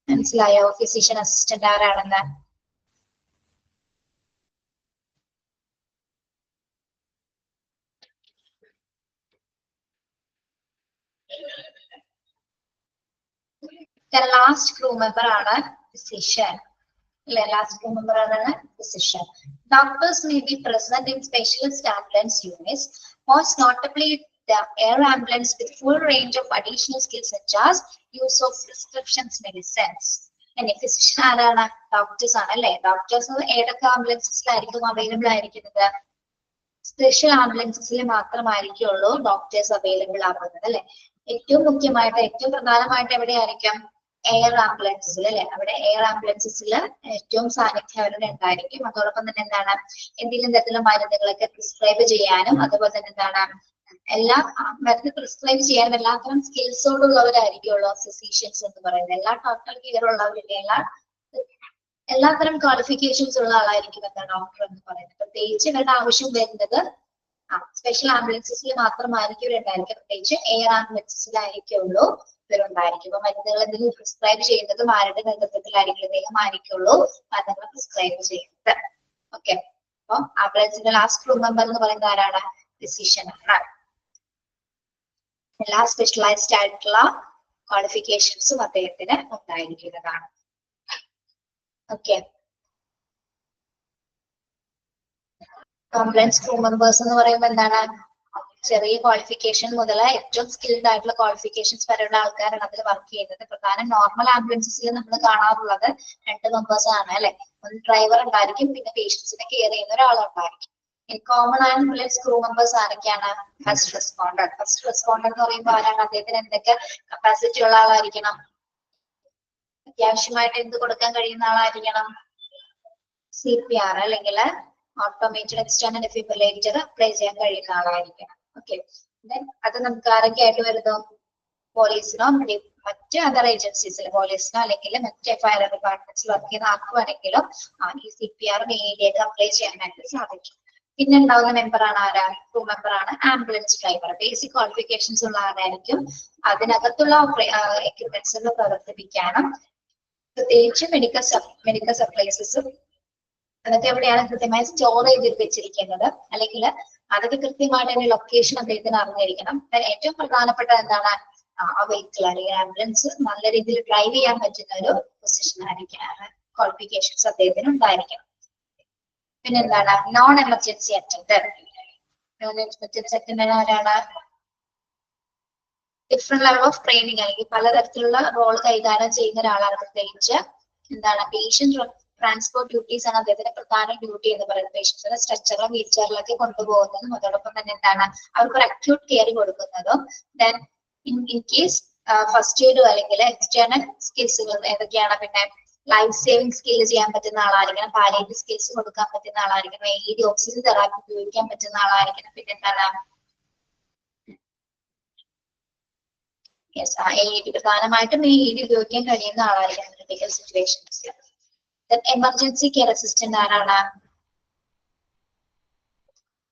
മനസ്സിലായോ ഫിസിഷ്യൻ അസിസ്റ്റന്റ് ആരാണെന്ന്? ലാസ്റ്റ് ക്രൂ മെമ്പർ ആണ് ഫിസിഷ്യൻ. Last crew member ആണ് physician. Doctors may be present in specialist ambulance units, most notably the air ambulance with full range of additional skills such as use of prescriptions medicines. And physician ആരാണ്? Doctors ആണ് അല്ലെ? Doctors ഏതൊക്കെ ആംബുലൻസിലായിരിക്കും available ആയിരിക്കുന്നത്? Special ആംബുലൻസിൽ മാത്രമായിരിക്കുള്ളൂ doctors available ആകുന്നത് അല്ലെ? ഏറ്റവും മുഖ്യമായിട്ട് ഏറ്റവും പ്രധാനമായിട്ട് എവിടെയായിരിക്കും? എയർ ആംബുലൻസിൽ അല്ലെ? അവിടെ എയർ ആംബുലൻസിൽ ഏറ്റവും സാന്നിധ്യം അവരുടെ ഉണ്ടായിരിക്കും. അതോടൊപ്പം തന്നെ എന്താണ്, എന്തെങ്കിലും തരത്തിലുള്ള മരുന്നുകളൊക്കെ പ്രിസ്ക്രൈബ് ചെയ്യാനും അതുപോലെ തന്നെ എന്താണ് എല്ലാ മരുന്ന് പ്രിസ്ക്രൈബ് ചെയ്യാനും എല്ലാത്തരം സ്കിൽസോടുള്ളവരായിരിക്കുമല്ലോ ഫിസിഷ്യൻസ് എന്ന് പറയുന്നത്. എല്ലാ ടോട്ടൽ കെയർ ഉള്ളവരില്ല, എല്ലാത്തരം ക്വാളിഫിക്കേഷൻസ് ഉള്ള ആളായിരിക്കും എന്താ ഡോക്ടർ എന്ന് പറയുന്നത്. പ്രത്യേകിച്ച് ഇവരുടെ ആവശ്യം വരുന്നത് സ്പെഷ്യൽ ആംബുലൻസിൽ മാത്രമായിരിക്കും ഇവരുണ്ടായിരിക്കും. പ്രത്യേകിച്ച് എയർ ആംബുലൻസിലായിരിക്കുള്ളൂ ഇവരുണ്ടായിരിക്കും. അപ്പൊ മരുന്നുകൾ എന്തെങ്കിലും പ്രിസ്ക്രൈബ് ചെയ്യുന്നതും ആരുടെ നേതൃത്വത്തിലായിരിക്കും? ഇദ്ദേഹം ആയിരിക്കുള്ളൂ മരുന്നുകൾ പ്രിസ്ക്രൈബ് ചെയ്യുന്നത്. ഓക്കെ, അപ്പൊ ആംബുലൻസിന്റെ ലാസ്റ്റ് ക്രൂ മെമ്പർ എന്ന് പറയുന്നത് ആരാണ്? ഫിസിഷ്യൻ ആണ്. എല്ലാ സ്പെഷ്യലൈസ്ഡ് ആയിട്ടുള്ള ക്വാളിഫിക്കേഷൻസും അദ്ദേഹത്തിന് ഉണ്ടായിരിക്കുന്നതാണ്. ഓക്കെ, ആംബുലൻസ് ക്രൂ മെമ്പേഴ്സ് എന്ന് പറയുമ്പോൾ എന്താണ്, ചെറിയ ക്വാളിഫിക്കേഷൻ മുതൽ ഏറ്റവും സ്കിൽഡ് ആയിട്ടുള്ള ക്വാളിഫിക്കേഷൻസ് വരെയുള്ള ആൾക്കാരാണ് അതിൽ വർക്ക് ചെയ്യുന്നത്. പ്രധാനം നോർമൽ ആംബുലൻസിൽ നമ്മൾ കാണാറുള്ളത് 2 മെമ്പേഴ്സ് ആണ് അല്ലെ? ഒന്ന് ഡ്രൈവർ ഉണ്ടായിരിക്കും, പിന്നെ പേഷ്യൻസിനെ കെയർ ചെയ്യുന്ന ഒരാളുണ്ടായിരിക്കും. കോമൺ ആംബുലൻസ് ക്രൂ മെമ്പേഴ്സ് ആരൊക്കെയാണ്? First responder. ഫസ്റ്റ് റെസ്പോണ്ടർ എന്ന് പറയുമ്പോൾ ആരാണ്? അദ്ദേഹത്തിന് എന്തൊക്കെ കപ്പാസിറ്റി ഉള്ള ആളായിരിക്കണം? അത്യാവശ്യമായിട്ട് എന്ത് കൊടുക്കാൻ കഴിയുന്ന ആളായിരിക്കണം? CPR അല്ലെങ്കിൽ ഓട്ടോമേറ്റഡ് എക്സ്റ്റേണൽ ഡെഫിബ്രിലേറ്റർ അപ്ലൈ ചെയ്യാൻ കഴിയുന്ന ആളായിരിക്കണം. ഓക്കെ, അത് നമുക്ക് ആരൊക്കെ ആയിട്ട് വരുന്നു? പോലീസിനോ മറ്റ് അതർ ഏജൻസീസിൽ, പോലീസിനോ അല്ലെങ്കിൽ മറ്റ് ഫയർ ഡിപ്പാർട്ട്മെന്റ്സിൽ വർക്ക് ചെയ്യുന്ന ആർക്കുവാണെങ്കിലും ഈ CPR ഇമീഡിയറ്റ് അപ്ലൈ ചെയ്യാനായിട്ട് സാധിക്കും. പിന്നെ ഉണ്ടാവുന്ന മെമ്പറാണ് ആരാ? ക്രൂ മെമ്പറാണ് ആംബുലൻസ് ഡ്രൈവർ. ബേസിക് ക്വാളിഫിക്കേഷൻസ് ഉള്ള ആളായിരിക്കും. അതിനകത്തുള്ള എക്യുപ്മെന്റ്സ് പ്രവർത്തിപ്പിക്കാനും പ്രത്യേകിച്ച് മെഡിക്കൽ സപ്ലൈസസും അതൊക്കെ എവിടെയാണ് കൃത്യമായി സ്റ്റോർ ചെയ്ത് വെച്ചിരിക്കുന്നത്, അല്ലെങ്കിൽ അതൊക്കെ കൃത്യമായിട്ട് അതിന്റെ ലൊക്കേഷൻ അദ്ദേഹത്തിന് അറിഞ്ഞിരിക്കണം. ഏറ്റവും പ്രധാനപ്പെട്ട എന്താണ്, ആ വെഹിക്കിൾ അല്ലെങ്കിൽ ആംബുലൻസ് നല്ല രീതിയിൽ ഡ്രൈവ് ചെയ്യാൻ പറ്റുന്ന ഒരു പൊസിഷൻ ആയിരിക്കണം. ക്വാളിഫിക്കേഷൻസ് അദ്ദേഹത്തിന് ഉണ്ടായിരിക്കണം. പിന്നെ എന്താണ്, non emergency attendant. Non emergency attendant ആരാണ്? ഡിഫറെന്റ് ലെവൽ ഓഫ് ട്രെയിനിങ് അല്ലെങ്കിൽ പലതരത്തിലുള്ള റോൾ കൈകാര്യം ചെയ്യുന്ന ഒരാളാണ്. പ്രത്യേകിച്ച് എന്താണ്, പേഷ്യന്റ് ട്രാൻസ്പോർട്ട് ഡ്യൂട്ടീസ് ആണ് അദ്ദേഹത്തിന്റെ പ്രധാന ഡ്യൂട്ടി എന്ന് പറയുന്നത്. പേഷ്യൻസിനെ സ്ട്രെച്ചറിലും വീൽ ചെയറിലൊക്കെ കൊണ്ടുപോകുന്നതും അതോടൊപ്പം തന്നെ എന്താണ്, അവർക്ക് ഒരു അക്യൂട്ട് കെയർ കൊടുക്കുന്നതും. Then in case first aid അല്ലെങ്കിൽ എക്സ്റ്റേണൽ സ്കിൽസുകൾ ഏതൊക്കെയാണ്? പിന്നെ ലൈഫ് സേവിങ് സ്കിൽ ചെയ്യാൻ പറ്റുന്ന ആളായിരിക്കണം, പാലിയേറ്റീവ് സ്കിൽസ് കൊടുക്കാൻ പറ്റുന്ന ആളായിരിക്കണം, AED ഓക്സിജൻ തെറാപ്പി ഉപയോഗിക്കാൻ പറ്റുന്ന ആളായിരിക്കണം. പിന്നെ എന്താണ്, AED പ്രധാനമായിട്ടും AED ഉപയോഗിക്കാൻ കഴിയുന്ന ആളായിരിക്കണം ക്രിട്ടിക്കൽ സിറ്റുവേഷൻസിൽ. Then emergency care assistant ആരാണ്?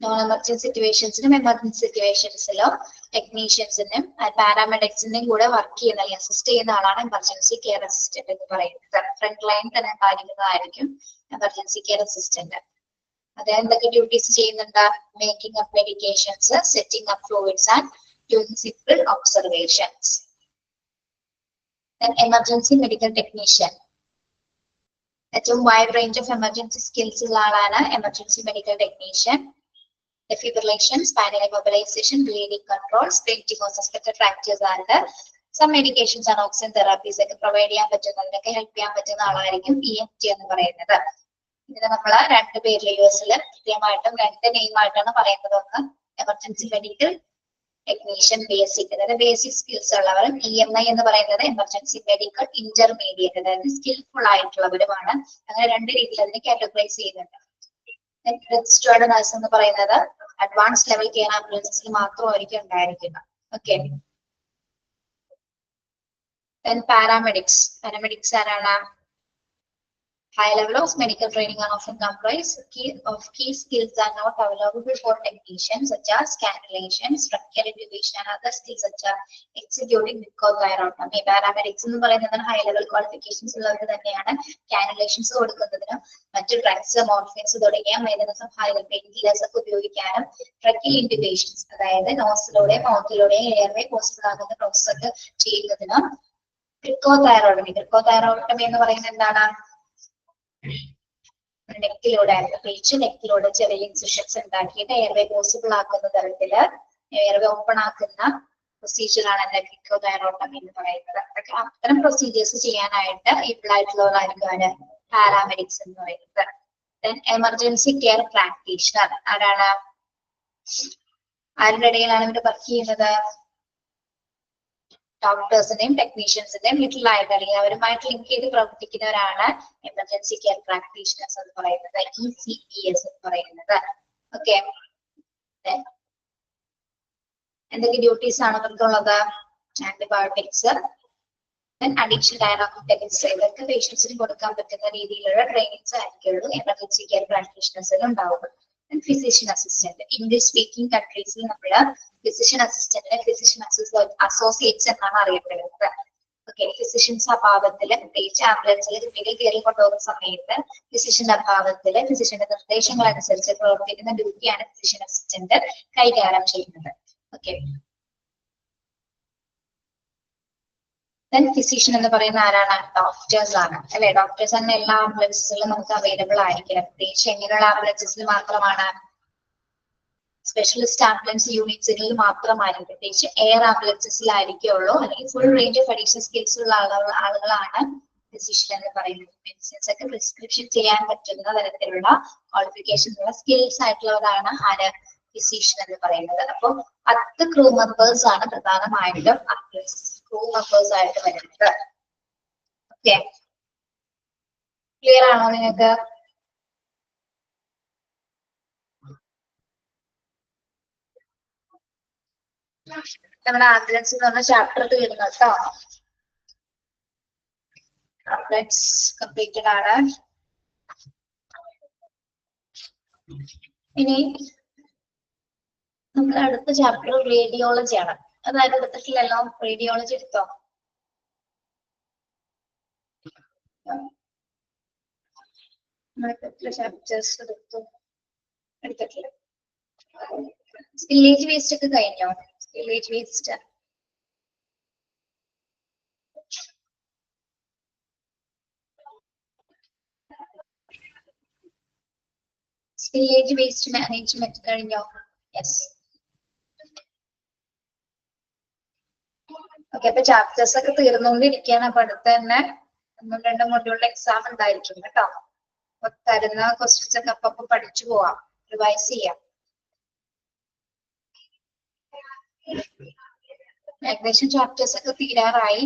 നോൺ എമർജൻസി സിറ്റുവേഷൻസിനും എമർജൻസി സിറ്റുവേഷൻസിലും ടെക്നീഷ്യൻസിനും പാരാമെഡിക്സിനും കൂടെ വർക്ക് ചെയ്യുന്ന അല്ലെങ്കിൽ അസിസ്റ്റ് ചെയ്യുന്ന ആളാണ് എമർജൻസി കെയർ അസിസ്റ്റന്റ് എന്ന് പറയുന്നത്. ഫ്രണ്ട് ലൈൻ തന്നെ കാര്യങ്ങളായിരിക്കും എമർജൻസി കെയർ അസിസ്റ്റന്റ്. അദ്ദേഹം എന്തൊക്കെ ഡ്യൂട്ടീസ് ചെയ്യുന്നുണ്ട്? Making up medications, setting up fluids and doing simple observations. Emergency medical technician ഏറ്റവും wide range of emergency skills ഉള്ള ആളാണ് emergency medical technician. Defibrillation, spinal immobilization, bleeding control, splinting or suspected fractures and some medications and oxygen therapies ഒക്കെ provide ചെയ്യാൻ പറ്റുന്നതിനൊക്കെ help ചെയ്യാൻ പറ്റുന്ന ആളായിരിക്കും EMT എന്ന് പറയുന്നത്. ഇതിന് നമ്മൾ രണ്ട് പേരിൽ US കൃത്യമായിട്ടും രണ്ട് നെയിമായിട്ടാണ് പറയുന്നത്. ഒന്ന് എമർജൻസി മെഡിക്കൽ ടെക്നീഷ്യൻ ബേസിക്, അതായത് ബേസിക് സ്കിൽസ് ഉള്ളവർ. EMI എന്ന് പറയുന്നത് എമർജൻസി മെഡിക്കൽ ഇന്റർമീഡിയറ്റ്, അതായത് സ്കിൽഫുൾ ആയിട്ടുള്ളവരുമാണ്. അങ്ങനെ രണ്ട് രീതിയിൽ അതിനെ കാറ്റഗറൈസ് ചെയ്യുന്നുണ്ട്. രജിസ്റ്റേർഡ് നഴ്സ് എന്ന് പറയുന്നത് അഡ്വാൻസ് ലെവൽ കെയർ ആംബുലൻസിൽ മാത്രമായിരിക്കും ഉണ്ടായിരിക്കുക. ഓക്കെ. പാരാമെഡിക്സ് ആരാണ്? High level of medical training are often comprised of key skills are not available for technicians such as cannulation, structural intubation and other skills such as executing nicothyrotomy. Paramedics എന്ന് പറയുന്നത് high level qualifications ഉള്ളവർ തന്നെയാണ്. Cannulations കൊടുക്കുന്നതിനും മറ്റു drugs, മോർഫിൻസ് തുടങ്ങിയ മെഡിസിൻസും high level pain killers ഒക്കെ ഉപയോഗിക്കാനും ട്രക്കിൽ ഇന്റിബേഷൻസ്, അതായത് നോസിലൂടെ മൗത്തിലൂടെ airway possible ആകുന്ന പ്രോസസ് ഒക്കെ ചെയ്യുന്നതിനും ക്രിക്കോതൈറോട്ടമി എന്ന് പറയുന്നത് എന്താണ്? നെക്കിലൂടെ നെക്കിലൂടെ ചെറിയ ഇൻസിഷൻസ് ഉണ്ടാക്കിയിട്ട് എയർവേ പോസിബിൾ ആക്കുന്ന തരത്തില് എയർവേ ഓപ്പൺ ആക്കുന്ന പ്രൊസീജിയർ ആണ് എന്റെ ക്രിക്കോതൈറോട്ടമി എന്ന് പറയുന്നത്. അത്തരം പ്രൊസീജിയേഴ്സ് ചെയ്യാനായിട്ട് ഏബിൾ ആയിട്ടുള്ളവരാണ് പാരാമെഡിക്സ് എന്ന് പറയുന്നത്. ദെൻ എമർജൻസി കെയർ പ്രാക്ടീഷണർ ആരാണ്? ആരുടെ ഇടയിലാണ് ഇവര് വർക്ക് ചെയ്യുന്നത്? ഡോക്ടേഴ്സിന്റെയും ടെക്നീഷ്യൻസിന്റെയും മിഡിലായിട്ട് അല്ലെങ്കിൽ അവരുമായിട്ട് ലിങ്ക് ചെയ്ത് പ്രവർത്തിക്കുന്നവരാണ് എമർജൻസി കെയർ പ്രാക്ടീഷണേഴ്സ് എന്ന് പറയുന്നത്, ECPS എന്ന് പറയുന്നത്. ഓക്കെ. എന്തൊക്കെ ഡ്യൂട്ടീസ് ആണ് ഇവർക്കുള്ളത്? ആന്റിബയോട്ടിക്സ്, അഡിക്ഷൻ ഡയഗ്നോസ്റ്റിക്സ്, ഇതൊക്കെ പേഷ്യൻസിന് കൊടുക്കാൻ പറ്റുന്ന രീതിയിലുള്ള ട്രെയിനിങ്സ് ആയിരിക്കുള്ളൂ എമർജൻസി കെയർ പ്രാക്ടീഷണേഴ്സിന് ഉണ്ടാവുക. Physician assistant. ഇംഗ്ലീഷ് സ്പീക്കിംഗ് കൺട്രീസിൽ നമ്മള് ഫിസിഷ്യൻ അസിസ്റ്റന്റിനെ ഫിസിഷ്യൻ അസോസിയേറ്റ്സ് എന്നാണ് അറിയപ്പെടുന്നത്. ഓക്കെ. ഫിസിഷ്യൻസ് അഭാവത്തില്, പ്രത്യേകിച്ച് ആംബുലൻസിൽ കുട്ടികൾ കയറി കൊണ്ടുപോകുന്ന സമയത്ത് ഫിസിഷ്യന്റെ അഭാവത്തില് ഫിസിഷ്യന്റെ നിർദ്ദേശങ്ങൾ അനുസരിച്ച് പ്രവർത്തിക്കുന്ന ഡ്യൂട്ടിയാണ് ഫിസിഷ്യൻ അസിസ്റ്റന്റ് കൈകാര്യം ചെയ്യുന്നത്. ഓക്കെ. ഫിസിഷ്യൻ എന്ന് പറയുന്ന ആരാണ്? ഡോക്ടേഴ്സ് ആണ്, അല്ലെ? ഡോക്ടേഴ്സ് ആണ് എല്ലാ ആംബുലൻസിലും നമുക്ക് അവൈലബിൾ ആയിരിക്കണം. പ്രത്യേകിച്ച് എങ്ങനെയുള്ള ആംബുലൻസിൽ മാത്രമാണ്? സ്പെഷ്യലിസ്റ്റ് ആംബുലൻസ് യൂണിറ്റ്സുകളിൽ മാത്രമായിരിക്കും. പ്രത്യേകിച്ച് എയർ ആംബുലൻസിലായിരിക്കുള്ളൂ. അല്ലെങ്കിൽ full range of additional skills ഉള്ള ആളുകളാണ് ഫിസിഷ്യൻ എന്ന് പറയുന്നത്. മെഡിസിൻസ് ഒക്കെ പ്രിസ്ക്രിപ്ഷൻ ചെയ്യാൻ പറ്റുന്ന തരത്തിലുള്ള ക്വാളിഫിക്കേഷൻ ഉള്ള സ്കിൽസ് ആയിട്ടുള്ളവരാണ് ആര്? ഫിസിഷ്യൻ എന്ന് പറയുന്നത്. അപ്പൊ 10 ക്രൂ മെമ്പേഴ്സ് ആണ് പ്രധാനമായിട്ടും ക്രൂ മെമ്പേഴ്സ് ആയിട്ട് വരുന്നത്. ഓക്കെ. ക്ലിയർ ആണോ നിങ്ങൾക്ക്? നമ്മുടെ ആംബുലൻസ് എന്ന് പറഞ്ഞ ചാപ്റ്റർ തീർന്നു കേട്ടോ. ആംബുലൻസ് കംപ്ലീറ്റഡ് ആണ്. ഇനി നമ്മുടെ അടുത്ത ചാപ്റ്റർ റേഡിയോളജി ആണ്. അതായത് എടുത്തിട്ടില്ലല്ലോ? റേഡിയോളജി എടുത്തോ? എത്ര ചാപ്റ്റേഴ്സ് എടുത്തിട്ടില്ല? സ്പില്ലേജ് വേസ്റ്റ് ഒക്കെ കഴിഞ്ഞോ? സ്പില്ലേജ് വേസ്റ്റ് മാനേജ്മെന്റ് കഴിഞ്ഞോ? യെസ്. ഓക്കെ. അപ്പൊ ചാപ്റ്റേഴ്സ് ഒക്കെ തീർന്നുകൊണ്ടിരിക്കുകയാണ്. അപ്പൊ അടുത്ത് തന്നെ 1-2 മൊഡ്യൂളിന്റെ എക്സാം ഉണ്ടായിരിക്കും കേട്ടോ. അപ്പൊ തരുന്ന ക്വസ്റ്റ്യൻസ് ഒക്കെ അപ്പൊ പഠിച്ചു പോവാം, റിവൈസ് ചെയ്യാം. ഏകദേശം ചാപ്റ്റേഴ്സ് ഒക്കെ തീരാറായി.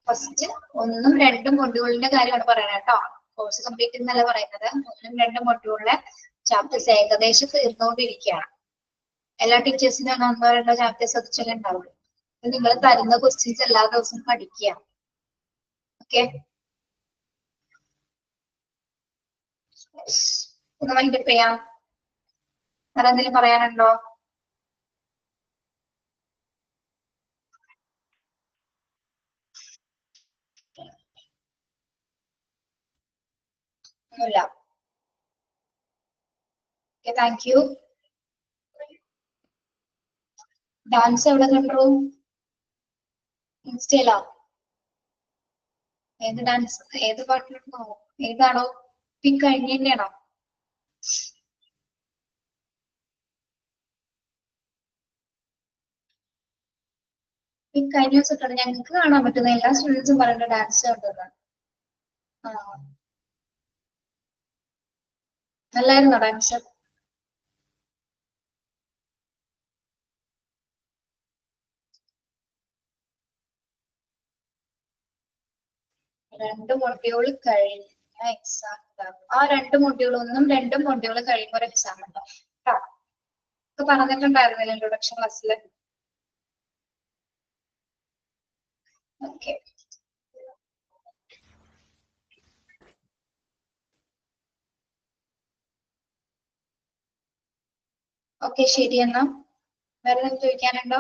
ഫസ്റ്റ് 1-2 മൊഡ്യൂളിന്റെ കാര്യമാണ് പറയുന്നത് കേട്ടോ. കോഴ്സ് കംപ്ലീറ്റ് എന്നല്ല പറയുന്നത്. 1-2 മൊഡ്യൂളിലെ ചാപ്റ്റേഴ്സ് ഏകദേശം തീർന്നുകൊണ്ടിരിക്കുകയാണ്. എല്ലാ ടീച്ചേഴ്സിനും 1-2 ചാപ്റ്റേഴ്സ് ഒത്തിരി ഉണ്ടാവുള്ളൂ. നിങ്ങൾ തരുന്ന ക്വസ്റ്റ്യൻസ് എല്ലാ ദിവസവും പഠിക്കുക. ഓക്കെ. ഒന്ന് വൈൻഡപ്പ് ചെയ്യാം. വേറെ എന്തെങ്കിലും പറയാനുണ്ടോ? ഒന്നുമില്ല. Okay, thank U. ഡാൻസ് എവിടെ കണ്ടു? ഇൻസ്റ്റയിലാ? ഏത് ഡാൻസ്, ഏത് പാട്ടിലുണ്ടോ? ഏതാണോ? പിക്ക് കഴിഞ്ഞ തന്നെയാണോ? പിക്ക് കഴിഞ്ഞ ദിവസം ഇട്ടത് ഞങ്ങൾക്ക് കാണാൻ പറ്റുന്ന എല്ലാ സ്റ്റുഡൻസും പറയുന്ന ഡാൻസ് കണ്ടത്. ആ, നല്ലായിരുന്നോ ഡാൻസ്? രണ്ട് മൊഡ്യൂൾ കഴിഞ്ഞ എക്സാം ഉണ്ടാവും. ആ രണ്ട് മൊഡ്യൂൾ ഒന്നും രണ്ടും മൊഡ്യൂൾ കഴിയുമ്പോൾ ഒരു എക്സാം ഉണ്ടാവും. ഒക്കെ പറഞ്ഞിട്ടുണ്ടായിരുന്നില്ല ഇൻട്രൊഡക്ഷൻ ക്ലാസ്സിൽ. ഓക്കെ. ഓക്കെ, ശരി എന്നാ. വേറെ എന്തെങ്കിലും ചോദിക്കാനുണ്ടോ?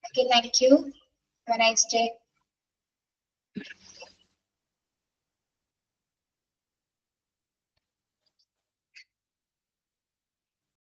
Okay, thank you. Have a nice day.